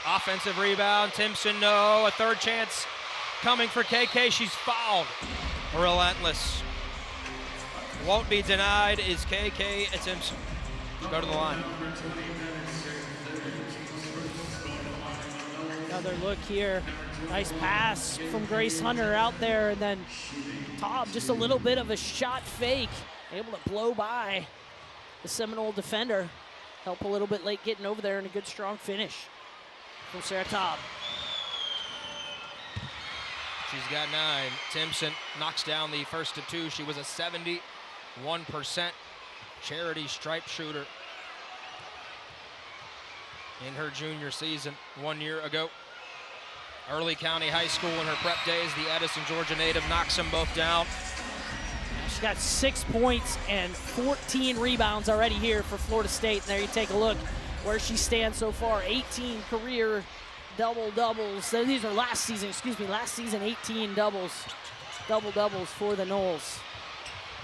Offensive rebound, Timpson, no, a 3rd chance coming for KK, she's fouled. Relentless. Won't be denied is KK Timpson. Go to the line. Another look here. Nice pass from Grace Hunter out there, and then Taub, just a little bit of a shot fake, able to blow by the Seminole defender. Help a little bit late getting over there, and a good strong finish from Sarah Taub. She's got 9. Timpson knocks down the first of 2. She was a 71% charity stripe shooter in her junior season 1 year ago. Early County High School in her prep days, the Edison, Georgia native knocks them both down. She's got 6 points and 14 rebounds already here for Florida State. And there you take a look where she stands so far. 18 career double-doubles. These are last season, 18 double-doubles for the Noles.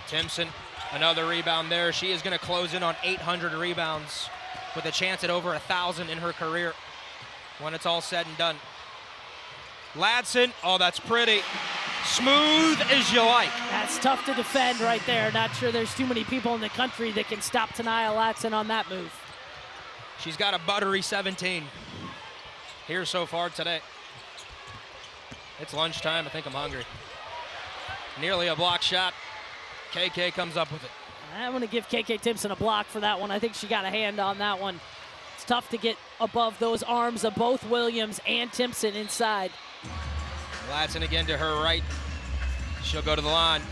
Timpson, another rebound there. She is going to close in on 800 rebounds with a chance at over 1,000 in her career when it's all said and done. Latson, oh, that's pretty. Smooth as you like. That's tough to defend right there. Not sure there's too many people in the country that can stop Tania Latson on that move. She's got a buttery 17 here so far today. It's lunchtime. I think I'm hungry. Nearly a block shot. KK comes up with it. I'm going to give KK Timpson a block for that one. I think she got a hand on that one. It's tough to get above those arms of both Williams and Timpson inside. Latson again to her right. She'll go to the line.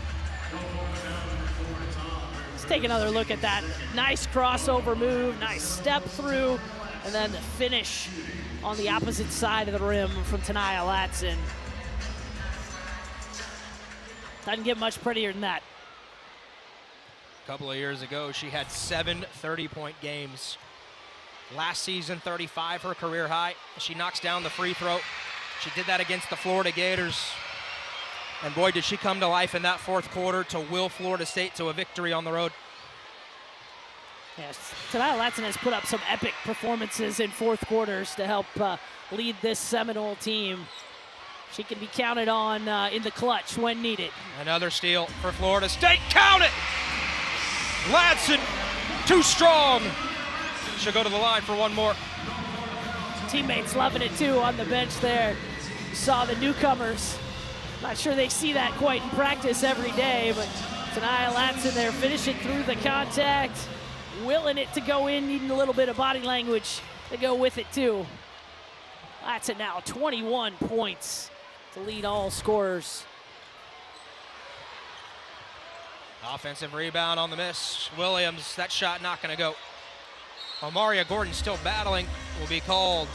Let's take another look at that. Nice crossover move, nice step through, and then the finish on the opposite side of the rim from Tania Latson. Doesn't get much prettier than that. A couple of years ago, she had 7 30-point games. Last season, 35, her career high. She knocks down the free throw. She did that against the Florida Gators. And boy, did she come to life in that fourth quarter to will Florida State to a victory on the road. Yes, Tania Latson has put up some epic performances in fourth quarters to help lead this Seminole team. She can be counted on in the clutch when needed. Another steal for Florida State. Count it! Latson, too strong. She'll go to the line for one more. Teammates loving it too on the bench there. You saw the newcomers. Not sure they see that quite in practice every day, but Tania Latson there finishing through the contact, willing it to go in, needing a little bit of body language to go with it too. Latson now 21 points to lead all scorers. Offensive rebound on the miss. Williams, that shot not gonna go. Amaria Gordon still battling, will be called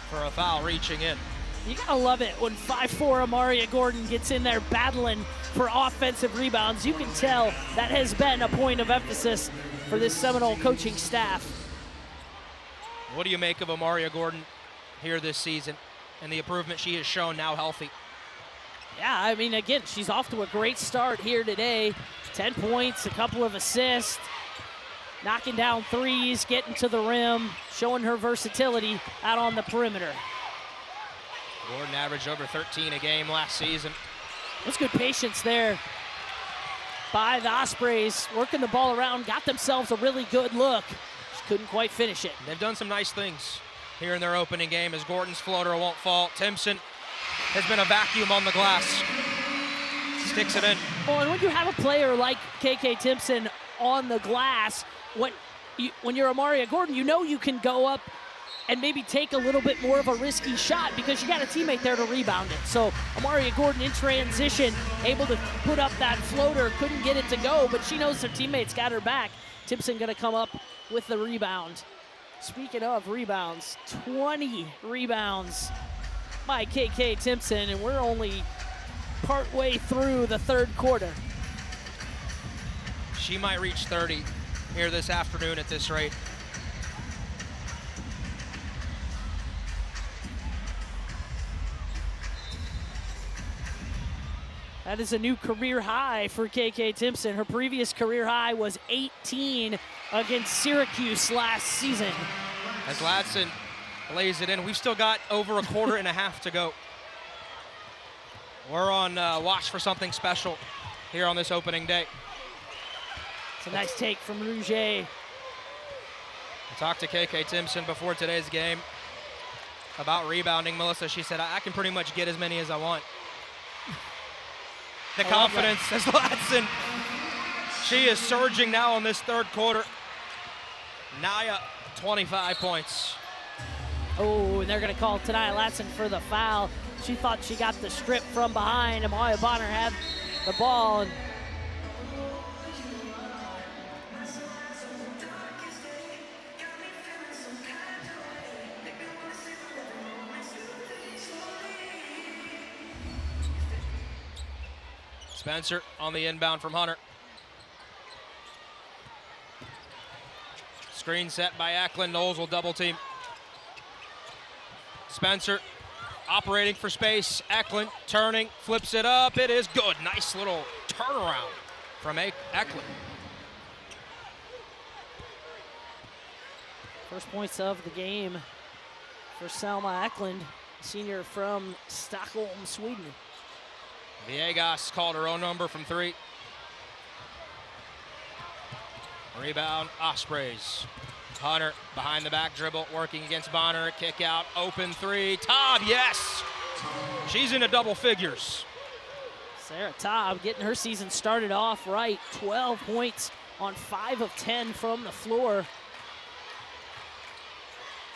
for a foul reaching in. You gotta love it when 5'4" Amaria Gordon gets in there battling for offensive rebounds. You can tell that has been a point of emphasis for this Seminole coaching staff. What do you make of Amaria Gordon here this season and the improvement she has shown now healthy? Yeah, I mean, again, she's off to a great start here today. 10 points, a couple of assists, knocking down threes, getting to the rim, showing her versatility out on the perimeter. Gordon averaged over 13 a game last season. That's good patience there by the Ospreys, working the ball around, got themselves a really good look. Just couldn't quite finish it. They've done some nice things here in their opening game as Gordon's floater won't fall. Timpson has been a vacuum on the glass. Sticks it in. Well, and when you have a player like KK Timpson on the glass, when you're Amaria Gordon, you know you can go up and maybe take a little bit more of a risky shot because you got a teammate there to rebound it. So Amaria Gordon in transition, able to put up that floater, couldn't get it to go, but she knows her teammates got her back. Timpson gonna come up with the rebound. Speaking of rebounds, 20 rebounds by KK Timpson, and we're only partway through the third quarter. She might reach 30 here this afternoon at this rate. That is a new career high for KK Timpson. Her previous career high was 18 against Syracuse last season. As Latson lays it in, we've still got over a quarter and a half to go. We're on watch for something special here on this opening day. It's a nice take from Rouget. I talked to KK Timpson before today's game about rebounding. Melissa, she said, I can pretty much get as many as I want. The confidence as Latson. She is surging now in this third quarter. Naya, 25 points. Oh, and they're going to call Tania Latson for the foul. She thought she got the strip from behind. Amaya Bonner had the ball. And Spencer on the inbound from Hunter. Screen set by Eklund. Knowles will double team. Spencer operating for space. Eklund turning, flips it up. It is good. Nice little turnaround from Eklund. first points of the game for Selma Eklund, senior from Stockholm, Sweden. Villegas called her own number from 3. Rebound, Ospreys. Hunter behind the back dribble, working against Bonner. Kick out, open 3. Taub, yes! She's into double figures. Sarah Taub getting her season started off right. 12 points on 5 of 10 from the floor.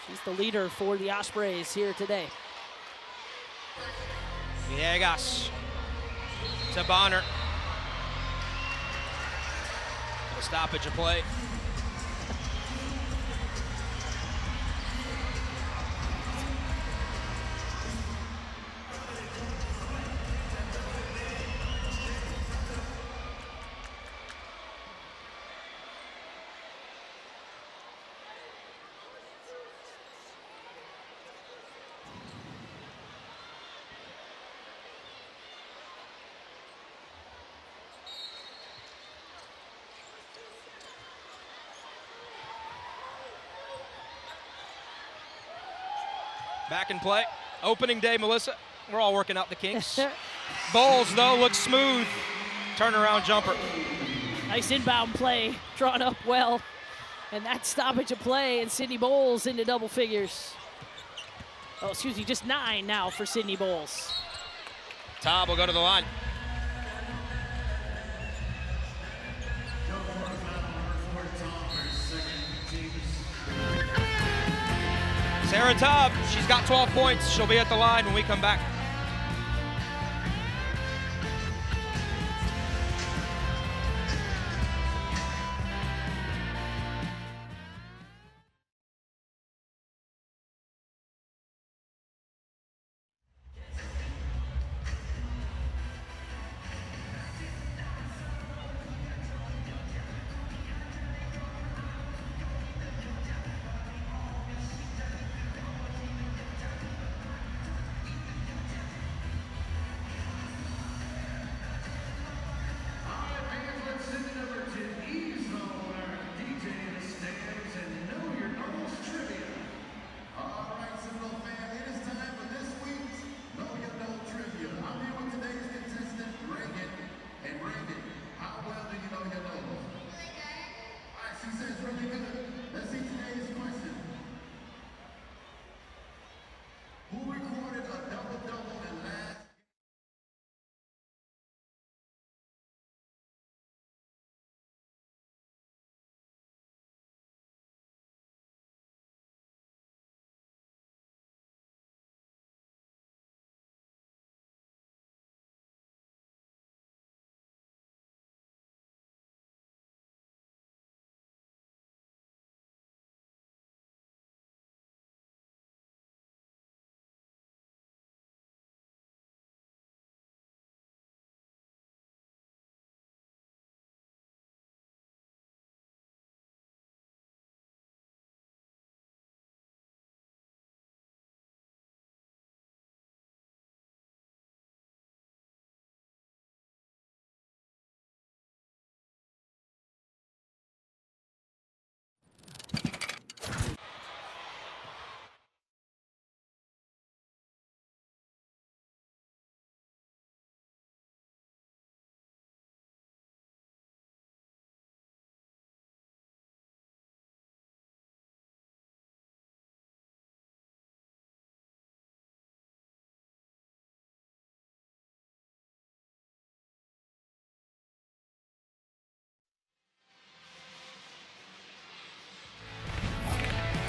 She's the leader for the Ospreys here today. Villegas to Bonner. A stoppage of play. Back in play. Opening day, Melissa. We're all working out the kinks. Bowles, though, looks smooth. Turnaround jumper. Nice inbound play, drawn up well. And that stoppage of play, and Sydney Bowles into double figures. Oh, excuse me, just 9 now for Sydney Bowles. Taub will go to the line. Sarah Taub, she's got 12 points. She'll be at the line when we come back.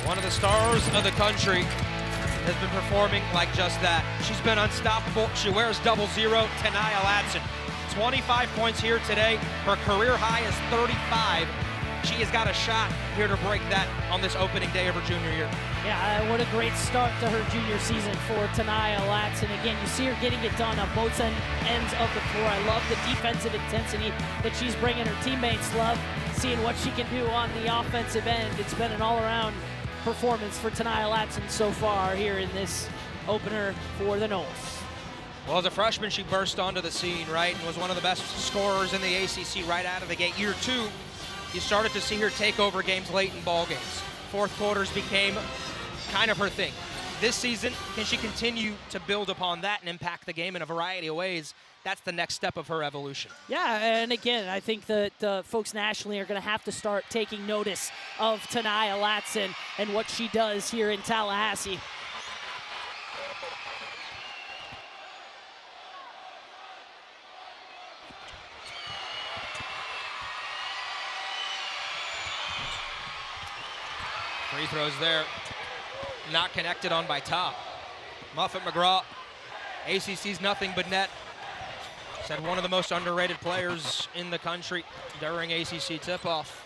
One of the stars of the country has been performing like just that. She's been unstoppable. She wears 00, Tenaya Latson. 25 points here today. Her career high is 35. She has got a shot here to break that on this opening day of her junior year. Yeah, what a great start to her junior season for Tenaya Latson. Again, you see her getting it done on both ends of the floor. I love the defensive intensity that she's bringing. Her teammates love seeing what she can do on the offensive end. It's been an all-around performance for Tenaya Latson so far here in this opener for the Noles. Well, as a freshman, she burst onto the scene, right, and was one of the best scorers in the ACC right out of the gate. Year 2, you started to see her take over games late in ball games. Fourth quarters became kind of her thing. This season, can she continue to build upon that and impact the game in a variety of ways? That's the next step of her evolution. Yeah, and again, I think that folks nationally are going to have to start taking notice of Tenaya Latson and what she does here in Tallahassee. Free throws there, not connected on by Top. Muffet McGraw, ACC's nothing but net. Said one of the most underrated players in the country during ACC tip-off.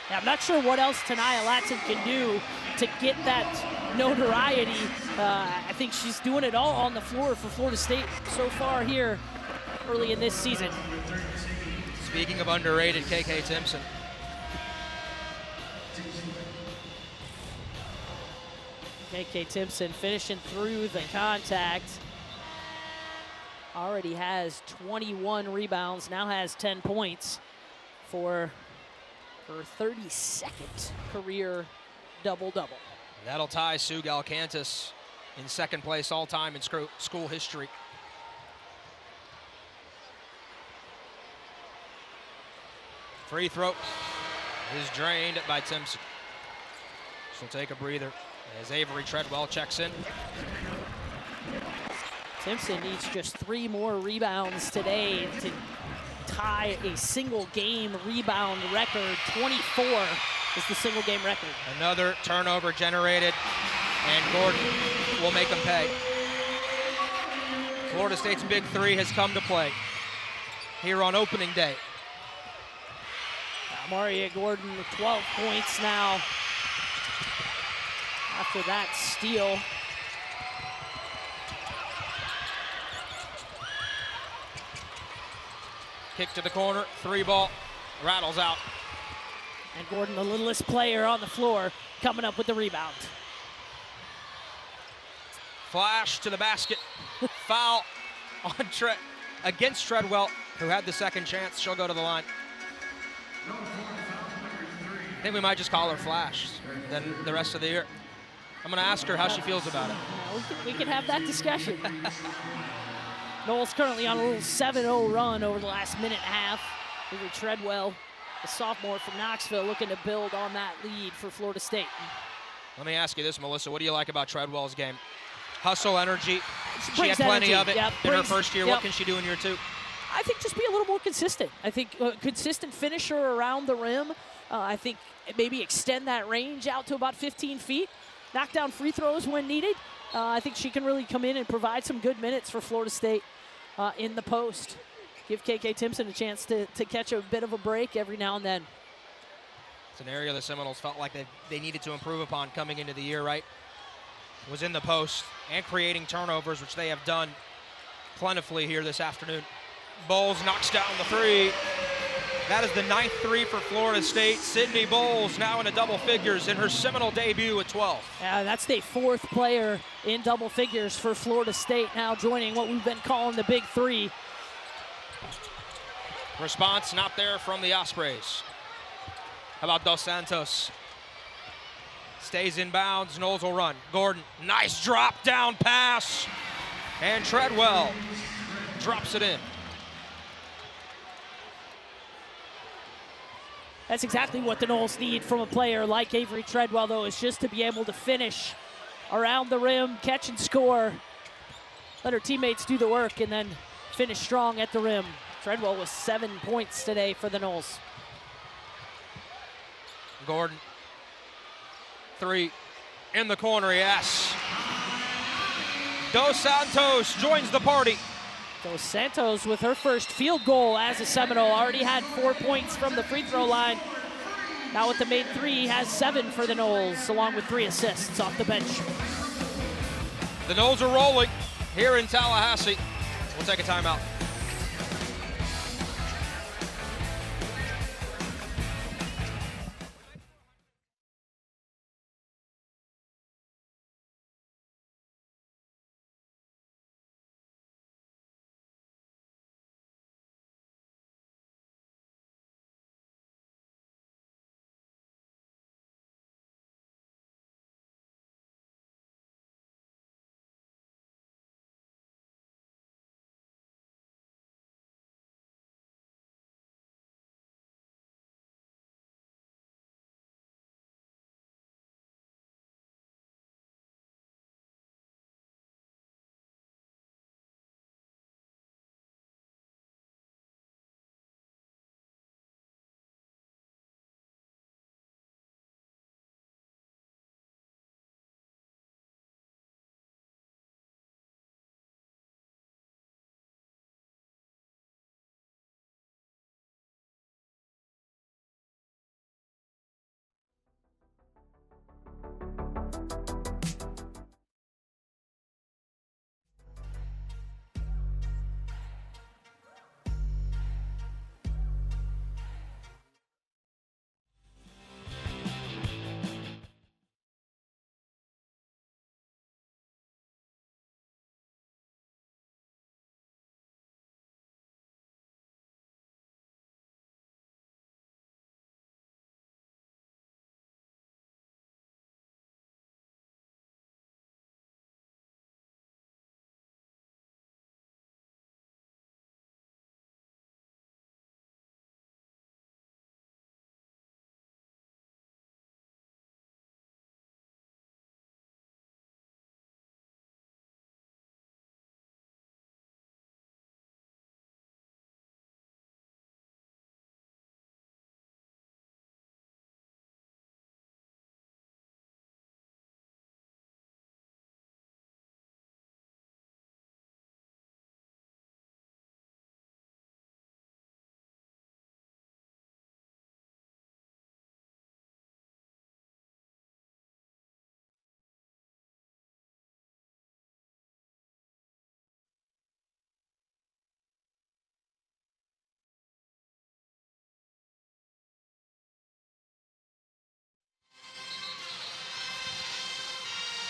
Yeah, I'm not sure what else Tenaya Latson can do to get that notoriety. I think she's doing it all on the floor for Florida State so far here early in this season. Speaking of underrated, KK Timpson. KK Timpson finishing through the contact. Already has 21 rebounds, now has 10 points for her 32nd career double-double. That'll tie Sue Galcantis in second place all-time in school history. Free throw is drained by Timpson. She'll take a breather as Avery Treadwell checks in. Timpson needs just 3 more rebounds today to tie a single game rebound record. 24 is the single game record. Another turnover generated, and Gordon will make them pay. Florida State's big 3 has come to play here on opening day. Maria Gordon with 12 points now after that steal. Kick to the corner, 3 ball, rattles out. And Gordon, the littlest player on the floor, coming up with the rebound. Flash to the basket, foul on against Treadwell, who had the second chance. She'll go to the line. I think we might just call her Flash then the rest of the year. I'm going to ask her how she feels about it. We can have that discussion. Noles currently on a little 7-0 run over the last minute and a half. Avery Treadwell, a sophomore from Knoxville, looking to build on that lead for Florida State. Let me ask you this, Melissa. What do you like about Treadwell's game? Hustle, energy. She had energy. plenty of it in her first year. Yep. What can she do in year 2? I think just be a little more consistent. I think consistent finisher around the rim. I think maybe extend that range out to about 15 feet. Knock down free throws when needed. I think she can really come in and provide some good minutes for Florida State in the post. Give KK Timpson a chance to catch a bit of a break every now and then. It's an area the Seminoles felt like they needed to improve upon coming into the year, right? Was in the post and creating turnovers, which they have done plentifully here this afternoon. Bowles knocks down the 3. That is the 9th 3 for Florida State. Sydney Bowles now into double figures in her Seminole debut at 12. That's the 4th player in double figures for Florida State, now joining what we've been calling the big 3. Response not there from the Ospreys. How about Dos Santos? Stays in bounds, Noles will run. Gordon, nice drop down pass. And Treadwell drops it in. That's exactly what the Noles need from a player like Avery Treadwell, though, is just to be able to finish around the rim, catch and score, let her teammates do the work, and then finish strong at the rim. Treadwell with 7 points today for the Noles. Gordon, 3, in the corner, yes. Dos Santos joins the party. Dos Santos with her first field goal as a Seminole. Already had 4 points from the free throw line. Now with the made three, has 7 for the Noles, along with 3 assists off the bench. The Noles are rolling here in Tallahassee. We'll take a timeout.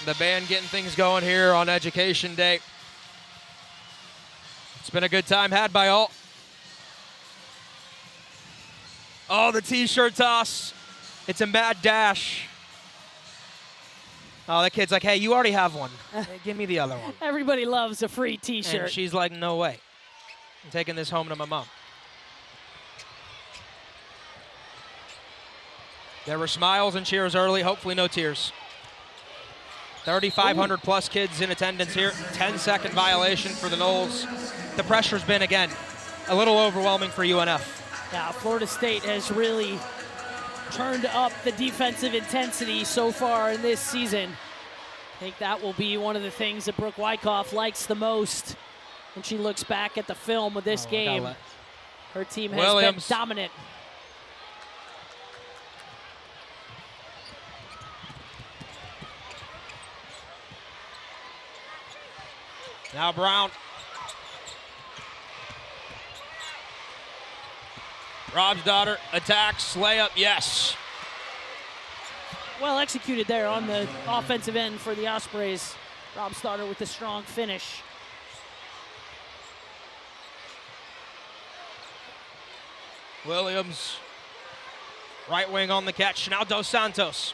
The band getting things going here on Education Day. It's been a good time had by all. Oh, the t-shirt toss. It's a mad dash. Oh, that kid's like, hey, you already have one. Hey, give me the other one. Everybody loves a free t-shirt. And she's like, no way. I'm taking this home to my mom. There were smiles and cheers early, hopefully no tears. 3,500 plus kids in attendance here. 10-second violation for the Noles. The pressure's been, again, a little overwhelming for UNF. Yeah, Florida State has really turned up the defensive intensity so far in this season. I think that will be one of the things that Brooke Wyckoff likes the most when she looks back at the film of this game. Her team has been dominant. Now Brown. Rob's daughter attacks, layup, yes. Well executed there on the offensive end for the Ospreys. Rob's daughter with a strong finish. Williams, right wing on the catch. Now Dos Santos.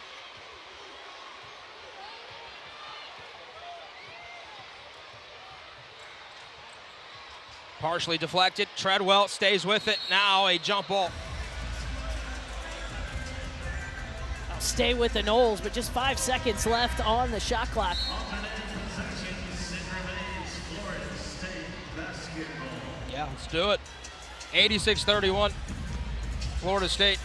Partially deflected. Treadwell stays with it. Now a jump ball. I'll stay with the Noles, but just 5 seconds left on the shot clock. Yeah, let's do it. 86-31, Florida State.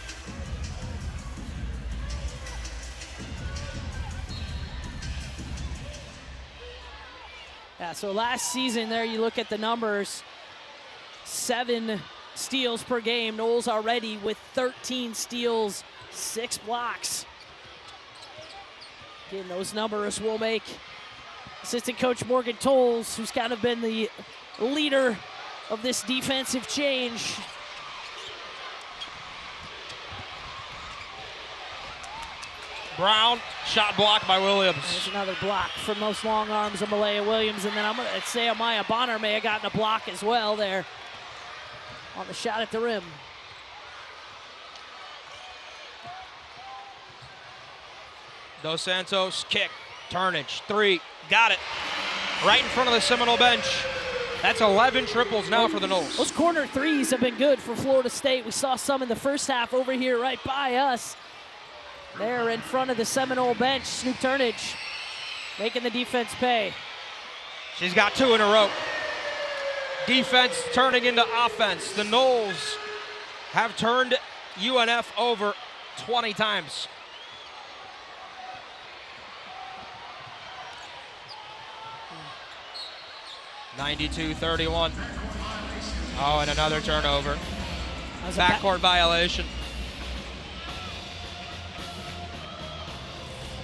Yeah, so last season there, you look at the numbers, 7 steals per game. Knowles already with 13 steals, 6 blocks. Again, those numbers will make assistant coach Morgan Tolles, who's kind of been the leader of this defensive change. Brown, shot blocked by Williams. There's another block from those long arms of Malaya Williams, and then I'm going to say Amaya Bonner may have gotten a block as well there on the shot at the rim. Dos Santos, kick, turnage, 3, got it. Right in front of the Seminole bench. That's 11 triples now for the Noles. Those corner threes have been good for Florida State. We saw some in the first half over here right by us. There in front of the Seminole bench, Snoop Turnage making the defense pay. She's got 2 in a row. Defense turning into offense. The Noles have turned UNF over 20 times. (92-31). Oh, and another turnover. Backcourt violation.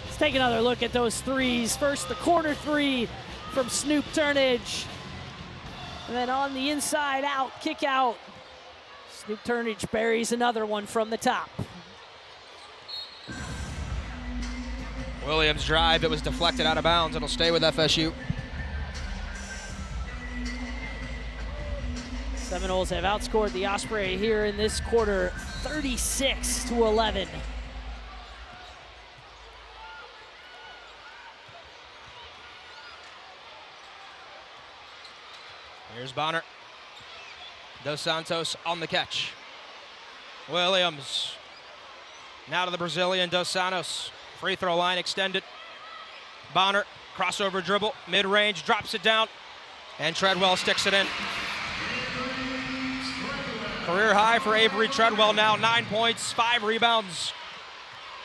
Let's take another look at those threes. First, the corner 3 from Snoop Turnage. And then on the inside out, kick out. Snoop Turnage buries another one from the top. Williams drive, it was deflected out of bounds. It'll stay with FSU. Seminoles have outscored the Ospreys here in this quarter, 36-11. Here's Bonner. Dos Santos on the catch. Williams. Now to the Brazilian, Dos Santos. Free throw line extended. Bonner, crossover dribble, mid-range, drops it down, and Treadwell sticks it in. Career high for Avery Treadwell now, 9 points, 5 rebounds.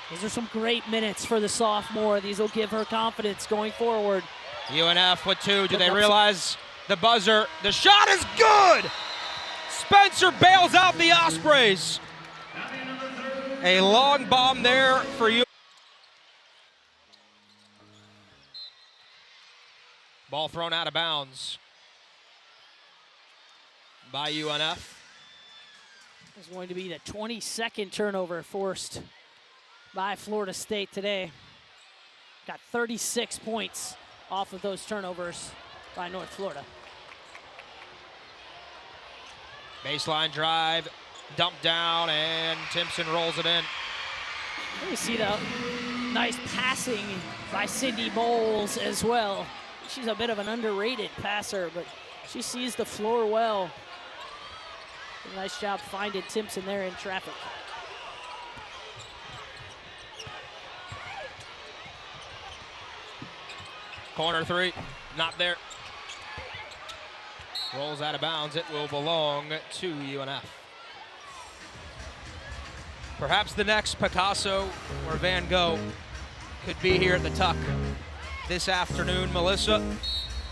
These are some great minutes for the sophomore. These will give her confidence going forward. UNF with 2. Do they realize the buzzer? The shot is good! Spencer bails out the Ospreys. A long bomb there for you. Ball thrown out of bounds by UNF. It's going to be the 22nd turnover forced by Florida State today. Got 36 points off of those turnovers by North Florida. Baseline drive, dump down, and Timpson rolls it in. You see the nice passing by Sydney Bowles as well. She's a bit of an underrated passer, but she sees the floor well. A nice job finding Timpson there in traffic. Corner 3, not there. Rolls out of bounds. It will belong to UNF. Perhaps the next Picasso or Van Gogh could be here at the Tuck this afternoon. Melissa,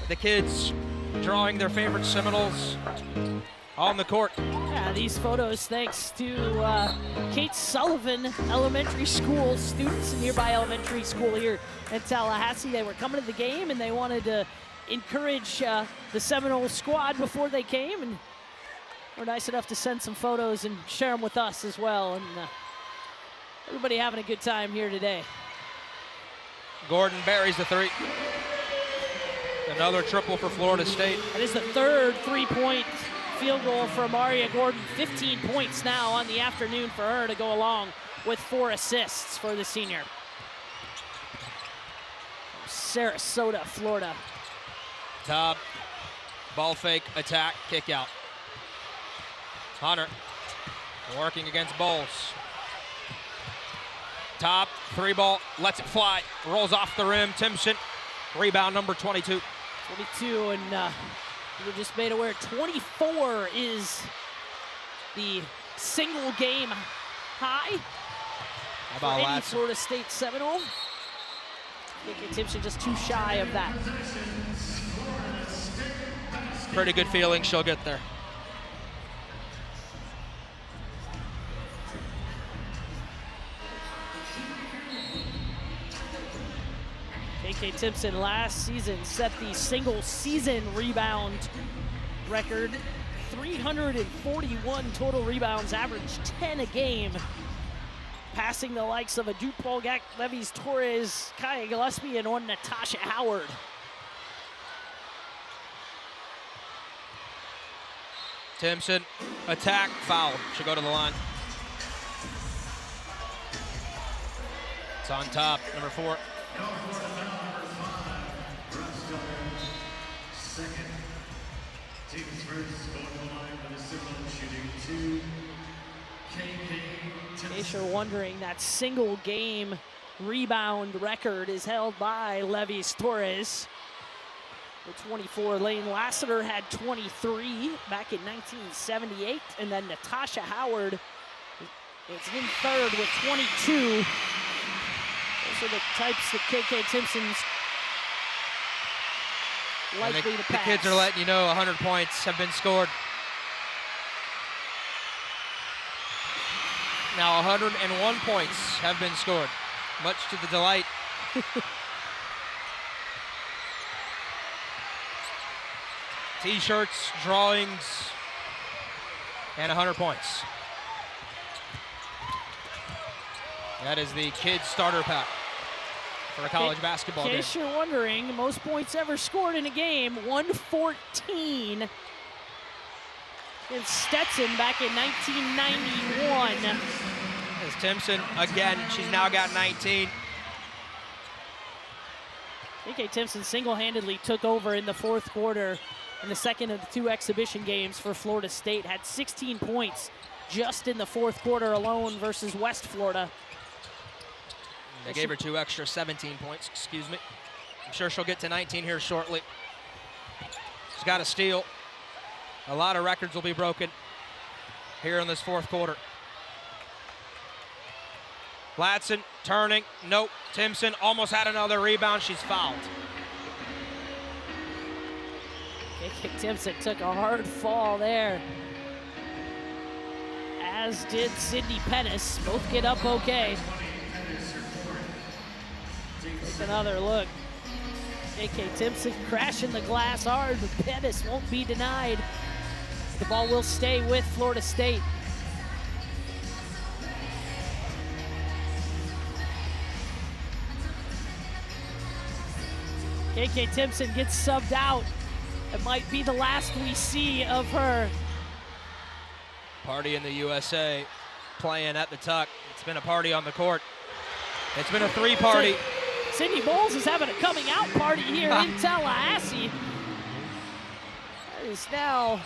the kids drawing their favorite Seminoles on the court. Yeah, these photos thanks to Kate Sullivan Elementary School, students in nearby elementary school here in Tallahassee. They were coming to the game and they wanted to encourage the Seminole squad before they came, and were nice enough to send some photos and share them with us as well. And everybody having a good time here today. Gordon buries the 3. Another triple for Florida State. That is the 3rd three-point field goal for Amaria Gordon. 15 points now on the afternoon for her to go along with 4 assists for the senior. Sarasota, Florida. Top, ball fake, attack, kick out. Hunter working against Bowles. Top, 3 ball, lets it fly, rolls off the rim. Timpson, rebound number 22. 22, and we were just made aware 24 is the single game high. How about for any Latson? Florida State Seminole. I think Timpson just too shy of that. Pretty good feeling she'll get there. KK Timpson last season set the single season rebound record. 341 total rebounds, averaged 10 a game. Passing the likes of a Duke Polgak, Levis Torres, Kaya Gillespie, and one Natasha Howard. Timpson, attack, foul. She'll go to the line. It's on top, number 4. Second. Teams first going to the line for the Seminoles shooting 2. KK In case you're wondering, that single game rebound record is held by Levis Torres with 24. Lane Lassiter had 23 back in 1978, and then Natasha Howard is in third with 22. Those are the types that KK Timpson's likely to The pass. kids are letting you know 100 points have been scored. Now 101 points have been scored, much to the delight. T-shirts, drawings, and 100 points. That is the kids starter pack for a college basketball In game. case you're wondering, most points ever scored in a game, 114 against Stetson back in 1991. As Timpson, again, she's now got 19. KK Timpson single-handedly took over in the fourth quarter in the second of the 2 exhibition games for Florida State. Had 16 points just in the fourth quarter alone versus West Florida. They gave her 2 extra 17 points, excuse me. I'm sure she'll get to 19 here shortly. She's got a steal. A lot of records will be broken here in this fourth quarter. Latson turning, nope. Timpson almost had another rebound, she's fouled. KK Timpson took a hard fall there, as did Sydney Pettis. Both get up okay. Take another look. KK Timpson crashing the glass hard, but Pettis won't be denied. The ball will stay with Florida State. KK Timpson gets subbed out. It might be the last we see of her. Party in the USA, playing at the tuck. It's been a party on the court. It's been a 3-party. Sydney Bowles is having a coming out party here in Tallahassee. That is now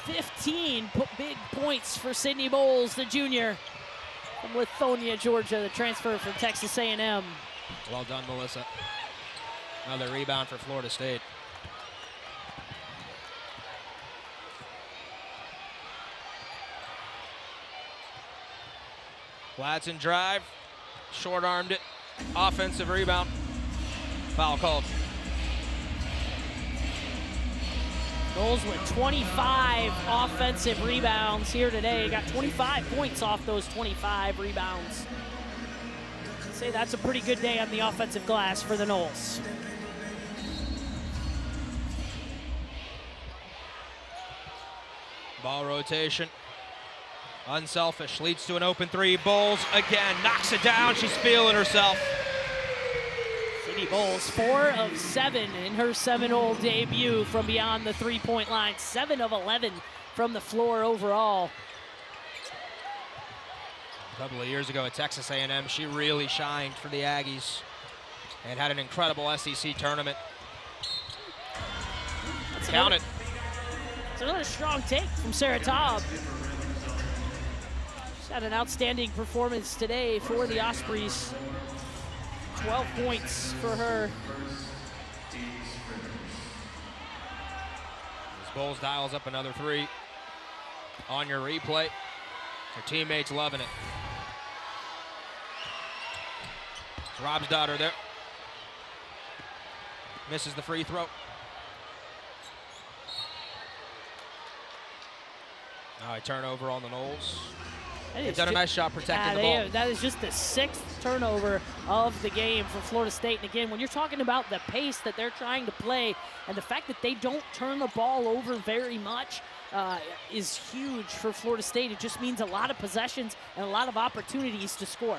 15 big points for Sydney Bowles, the junior from Lithonia, Georgia, the transfer from Texas A&M. Well done, Melissa. Another rebound for Florida State. Latson drive, short-armed it, offensive rebound, foul called. Bowles with 25 offensive rebounds here today. Got 25 points off those 25 rebounds. I'd say that's a pretty good day on the offensive glass for the Noles. Ball rotation. Unselfish, leads to an open 3. Bowles again, knocks it down. She's feeling herself. Sydney Bowles, 4 of 7 in her Seminole debut from beyond the 3-point line. 7 of 11 from the floor overall. A couple of years ago at Texas A&M, she really shined for the Aggies and had an incredible SEC tournament. Count it. It's another strong take from Sarah Taub. She's had an outstanding performance today for the Ospreys. 12 points for her. As Bowles dials up another 3 on your replay. Her teammates loving it. It's Rob's daughter there. Misses the free throw. All right, turnover on the Noles. That They've is done a ju- nice job protecting the ball. That is just the 6th turnover of the game for Florida State. And again, when you're talking about the pace that they're trying to play and the fact that they don't turn the ball over very much is huge for Florida State. It just means a lot of possessions and a lot of opportunities to score.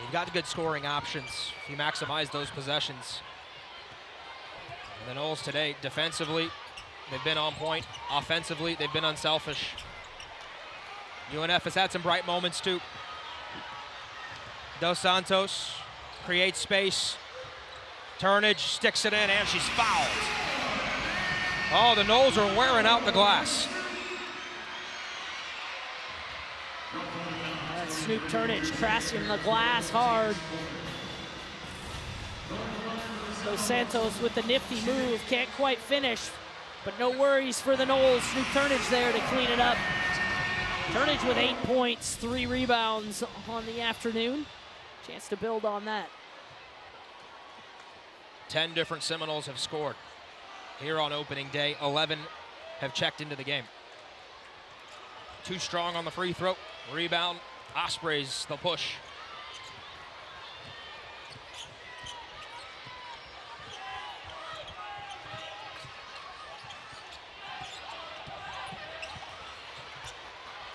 You've got good scoring options if you maximize those possessions. And the Noles today, defensively, they've been on point. Offensively, they've been unselfish. UNF has had some bright moments too. Dos Santos creates space. Turnage sticks it in, and she's fouled. Oh, the Noles are wearing out the glass. That's Snoop Turnage crashing the glass hard. Dos Santos with the nifty move, can't quite finish, but no worries for the Noles. Snoop Turnage there to clean it up. Turnage with 8 points, 3 rebounds on the afternoon. Chance to build on that. 10 different Seminoles have scored here on opening day. 11 have checked into the game. Too strong on the free throw. Rebound, Ospreys, the push.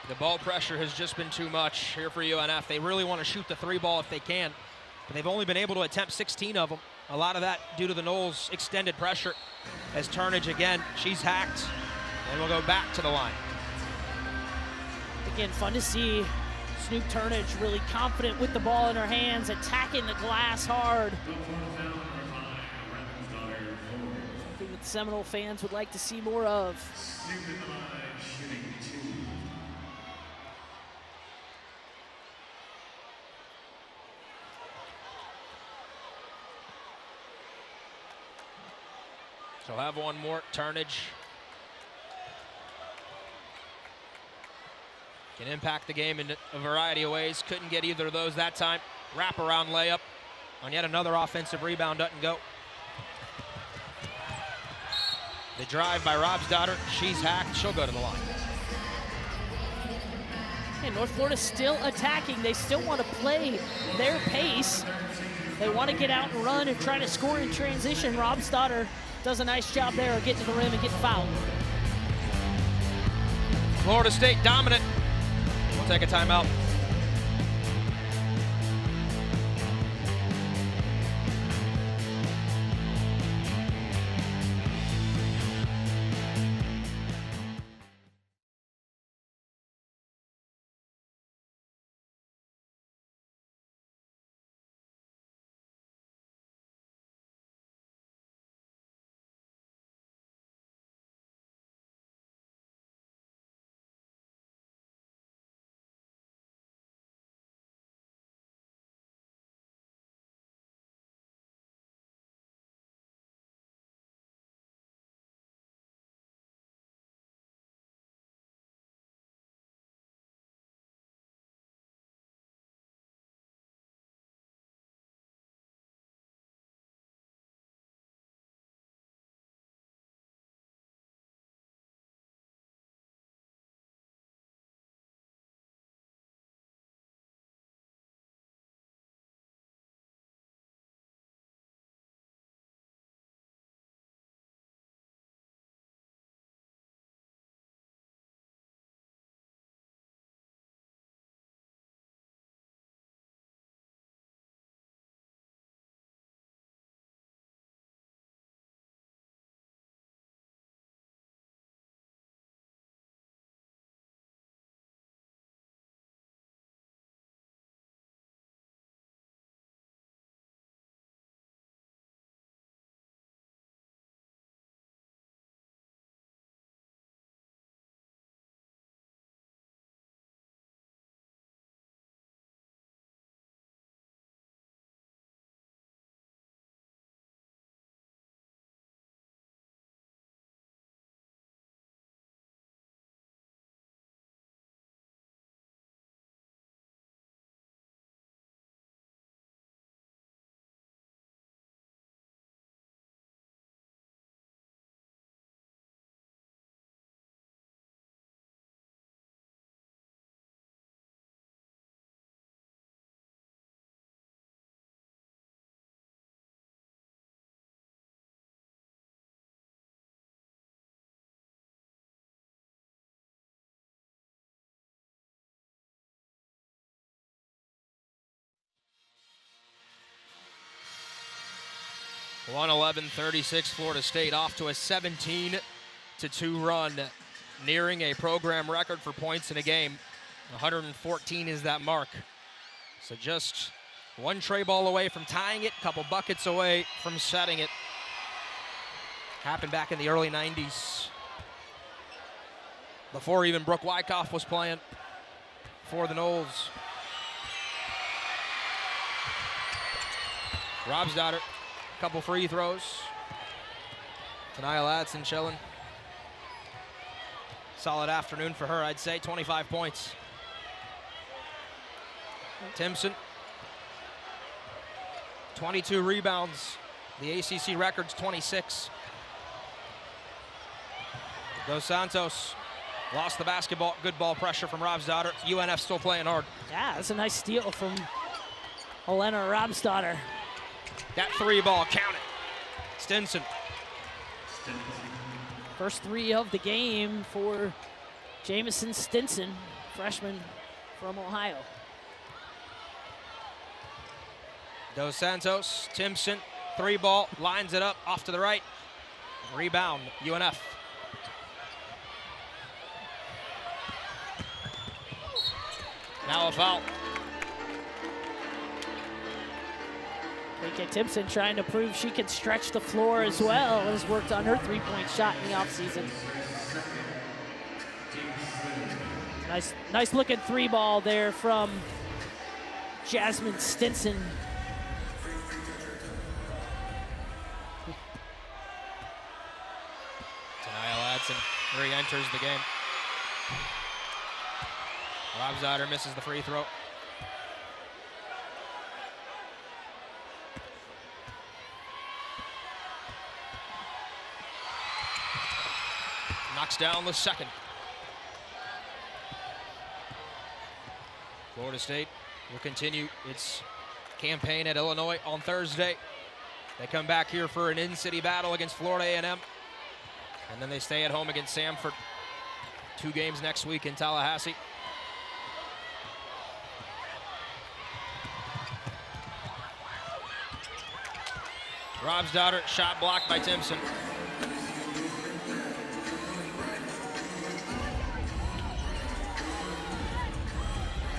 The ball pressure has just been too much here for UNF. They really want to shoot the 3 ball if they can, but they've only been able to attempt 16 of them. A lot of that due to the Noles' extended pressure. As Turnage again, she's hacked, and we'll go back to the line. Again, fun to see Snoop Turnage really confident with the ball in her hands, attacking the glass hard. Something that Seminole fans would like to see more of. She'll have one more. Turnage can impact the game in a variety of ways. Couldn't get either of those that time. Wraparound layup on yet another offensive rebound. Doesn't go. The drive by Robsdottir. She's hacked. She'll go to the line. And North Florida still attacking. They still want to play their pace. They want to get out and run and try to score in transition. Robsdottir does a nice job there of getting to the rim and getting fouled. Florida State dominant. We'll take a timeout. 111-36, Florida State off to a 17-2 run, nearing a program record for points in a game. 114 is that mark. So just one tray ball away from tying it, couple buckets away from setting it. Happened back in the early 90s. Before even Brooke Wyckoff was playing for the Noles. Robsdottir, couple free throws. Tania Latson chilling. Solid afternoon for her, I'd say. 25 points. Timpson, 22 rebounds. The ACC record's 26. Dos Santos lost the basketball. Good ball pressure from Robsdottir. UNF still playing hard. Yeah, that's a nice steal from Helena Robsdottir. That three ball, count it. Stinson. First three of the game for Jamison Stinson, freshman from Ohio. Dos Santos, Timpson, three ball, lines it up, off to the right. Rebound, UNF. Now a foul. KK Timpson trying to prove she can stretch the floor as well, has worked on her three-point shot in the offseason. Nice looking three ball there from Jasmine Stinson. Tania Latson re-enters the game. Robsdottir misses the free throw. Knocks down the second. Florida State will continue its campaign at Illinois on Thursday. They come back here for an in-city battle against Florida A&M. And then they stay at home against Samford. 2 games next week in Tallahassee. Robsdottir, shot blocked by Timpson.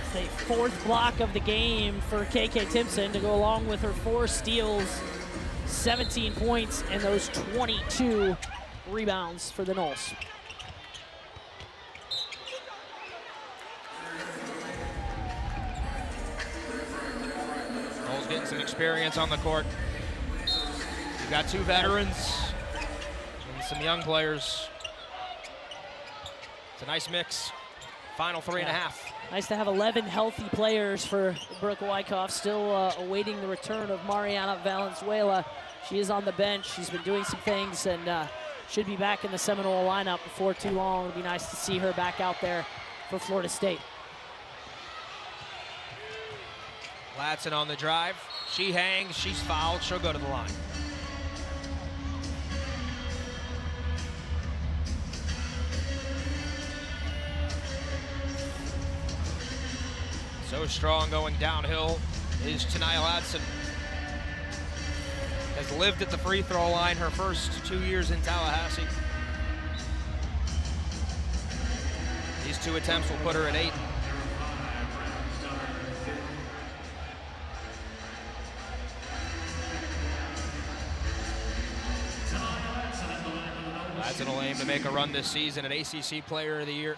It's the fourth block of the game for KK Timpson to go along with her 4 steals, 17 points, and those 22 rebounds for the Noles. Noles getting some experience on the court. You've got 2 veterans and some young players. It's a nice mix. Final 3.5. Nice to have 11 healthy players for Brooke Wyckoff, still awaiting the return of Mariana Valenzuela. She is on the bench. She's been doing some things and should be back in the Seminole lineup before too long. It'd be nice to see her back out there for Florida State. Latson on the drive. She hangs, she's fouled, she'll go to the line. So strong going downhill is Tania Latson. Has lived at the free throw line her first 2 years in Tallahassee. These 2 attempts will put her at 8. Latson will aim to make a run this season, an ACC Player of the Year.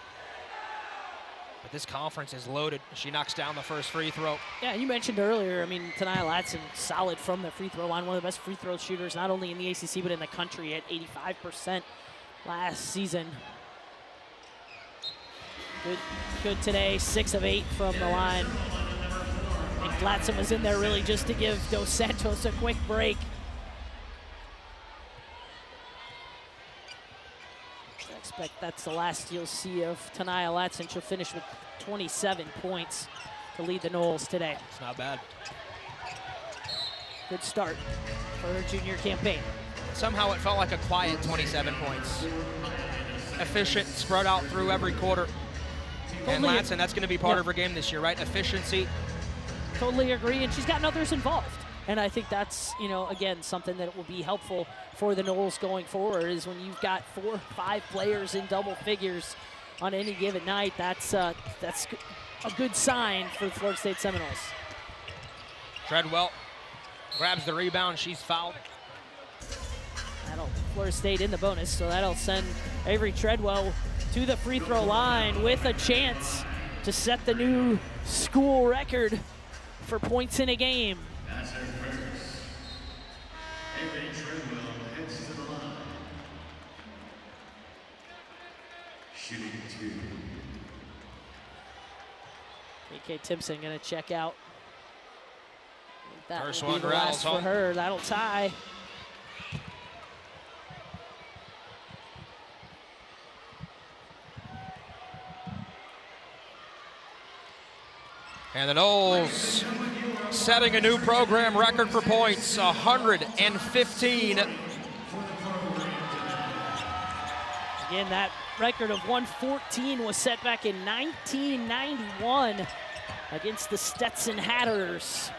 But this conference is loaded. She knocks down the first free throw. Yeah, you mentioned earlier, I mean, Tania Latson, solid from the free throw line, one of the best free throw shooters, not only in the ACC, but in the country at 85% last season. Good today, 6 of 8 from the line. I think Latson was in there really just to give Dos Santos a quick break. I expect that's the last you'll see of Tania Latson. She'll finish with 27 points to lead the Noles today. It's not bad. Good start for her junior campaign. Somehow it felt like a quiet 27 points. Efficient, spread out through every quarter. And Latson, that's going to be part of her game this year, right? Efficiency. Totally agree, and she's gotten others involved. And I think that's, you know, again, something that will be helpful for the Noles going forward is when you've got 4 or 5 players in double figures on any given night, that's a good sign for the Florida State Seminoles. Treadwell grabs the rebound. She's fouled. That'll Florida State in the bonus, so that'll send Avery Treadwell to the free throw line with a chance to set the new school record for points in a game. That's her first. Avery Treadwell heads to the line. Shooting 2. Makayla Timpson gonna check out. That First will be one the rattles last for home. her. That'll tie. And the Noles setting a new program record for points, 115. Again, that record of 114 was set back in 1991 against the Stetson Hatters.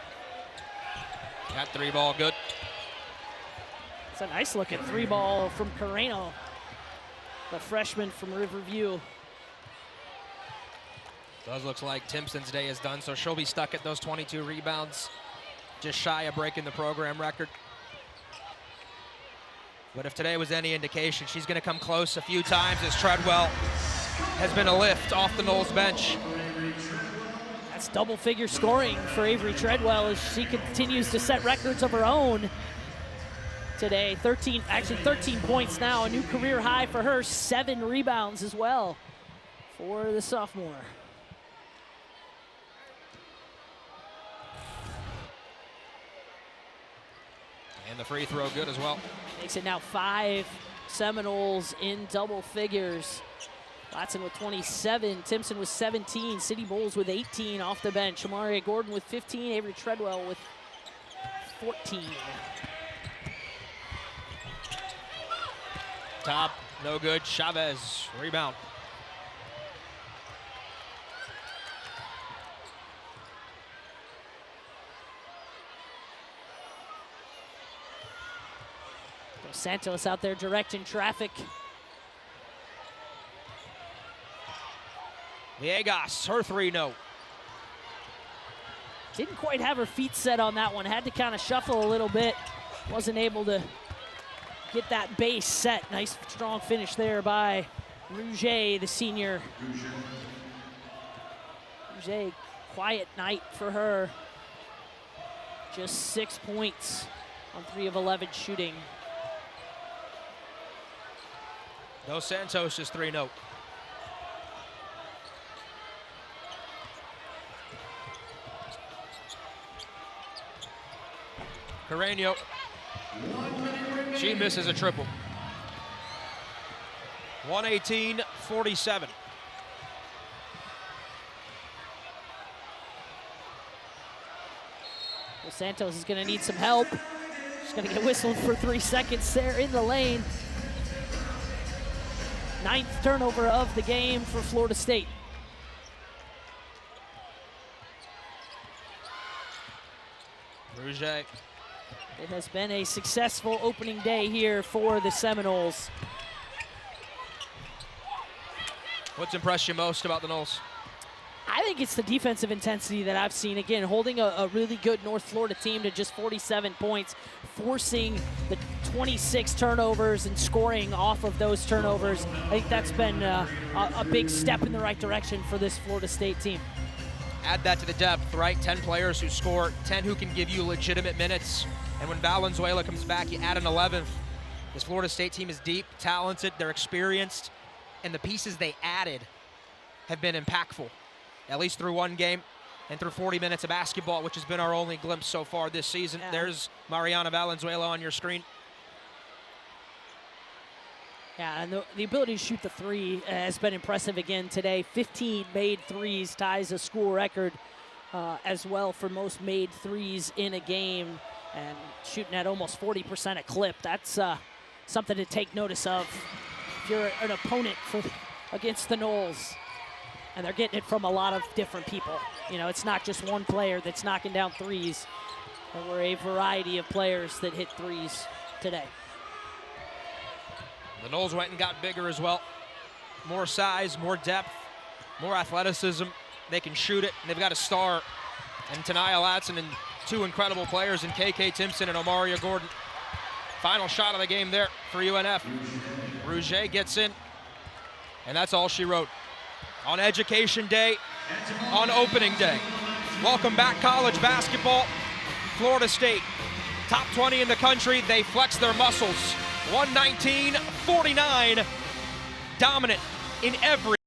That 3-ball good. It's a nice looking 3-ball from Carreno, the freshman from Riverview. Does look like Timpson's day is done, so she'll be stuck at those 22 rebounds, just shy of breaking the program record. But if today was any indication, she's going to come close a few times as Treadwell has been a lift off the Noles bench. That's double-figure scoring for Avery Treadwell as she continues to set records of her own today. 13 points now, a new career high for her, 7 rebounds as well for the sophomore. And the free throw good as well. Makes it now 5 Seminoles in double figures. Latson with 27, Timpson with 17, City Bulls with 18 off the bench. Amaria Gordon with 15, Avery Treadwell with 14. Top, no good. Chavez, rebound. Santos out there directing traffic. Villegas, her 3-no. Didn't quite have her feet set on that one. Had to kind of shuffle a little bit. Wasn't able to get that base set. Nice strong finish there by Rouget, the senior. Rouget, quiet night for her. Just 6 points on 3 of 11 shooting. Dos Santos is 3-0. Carreno, she misses a triple. 118-47. Well, Santos is going to need some help. She's going to get whistled for 3 seconds there in the lane. 9th turnover of the game for Florida State. Rouget. It has been a successful opening day here for the Seminoles. What's impressed you most about the Noles? I think it's the defensive intensity that I've seen. Again, holding a really good North Florida team to just 47 points, forcing the 26 turnovers and scoring off of those turnovers. I think that's been a big step in the right direction for this Florida State team. Add that to the depth, right? 10 players who score, 10 who can give you legitimate minutes. And when Valenzuela comes back, you add an 11th. This Florida State team is deep, talented, they're experienced, and the pieces they added have been impactful, at least through one game and through 40 minutes of basketball, which has been our only glimpse so far this season. Yeah. There's Mariana Valenzuela on your screen. Yeah, and the ability to shoot the 3 has been impressive again today. 15 made 3s, ties a school record as well for most made 3s in a game, and shooting at almost 40% a clip. That's something to take notice of if you're an opponent against the Noles. And they're getting it from a lot of different people. You know, it's not just one player that's knocking down 3s. There were a variety of players that hit threes today. The Noles went and got bigger as well. More size, more depth, more athleticism. They can shoot it, and they've got a star in Tanaya Latson and two incredible players in KK Timpson and Omaria Gordon. Final shot of the game there for UNF. Rouget gets in, and that's all she wrote. On Education Day, on opening day. Welcome back, college basketball. Florida State, top 20 in the country. They flex their muscles. 119-49, dominant in every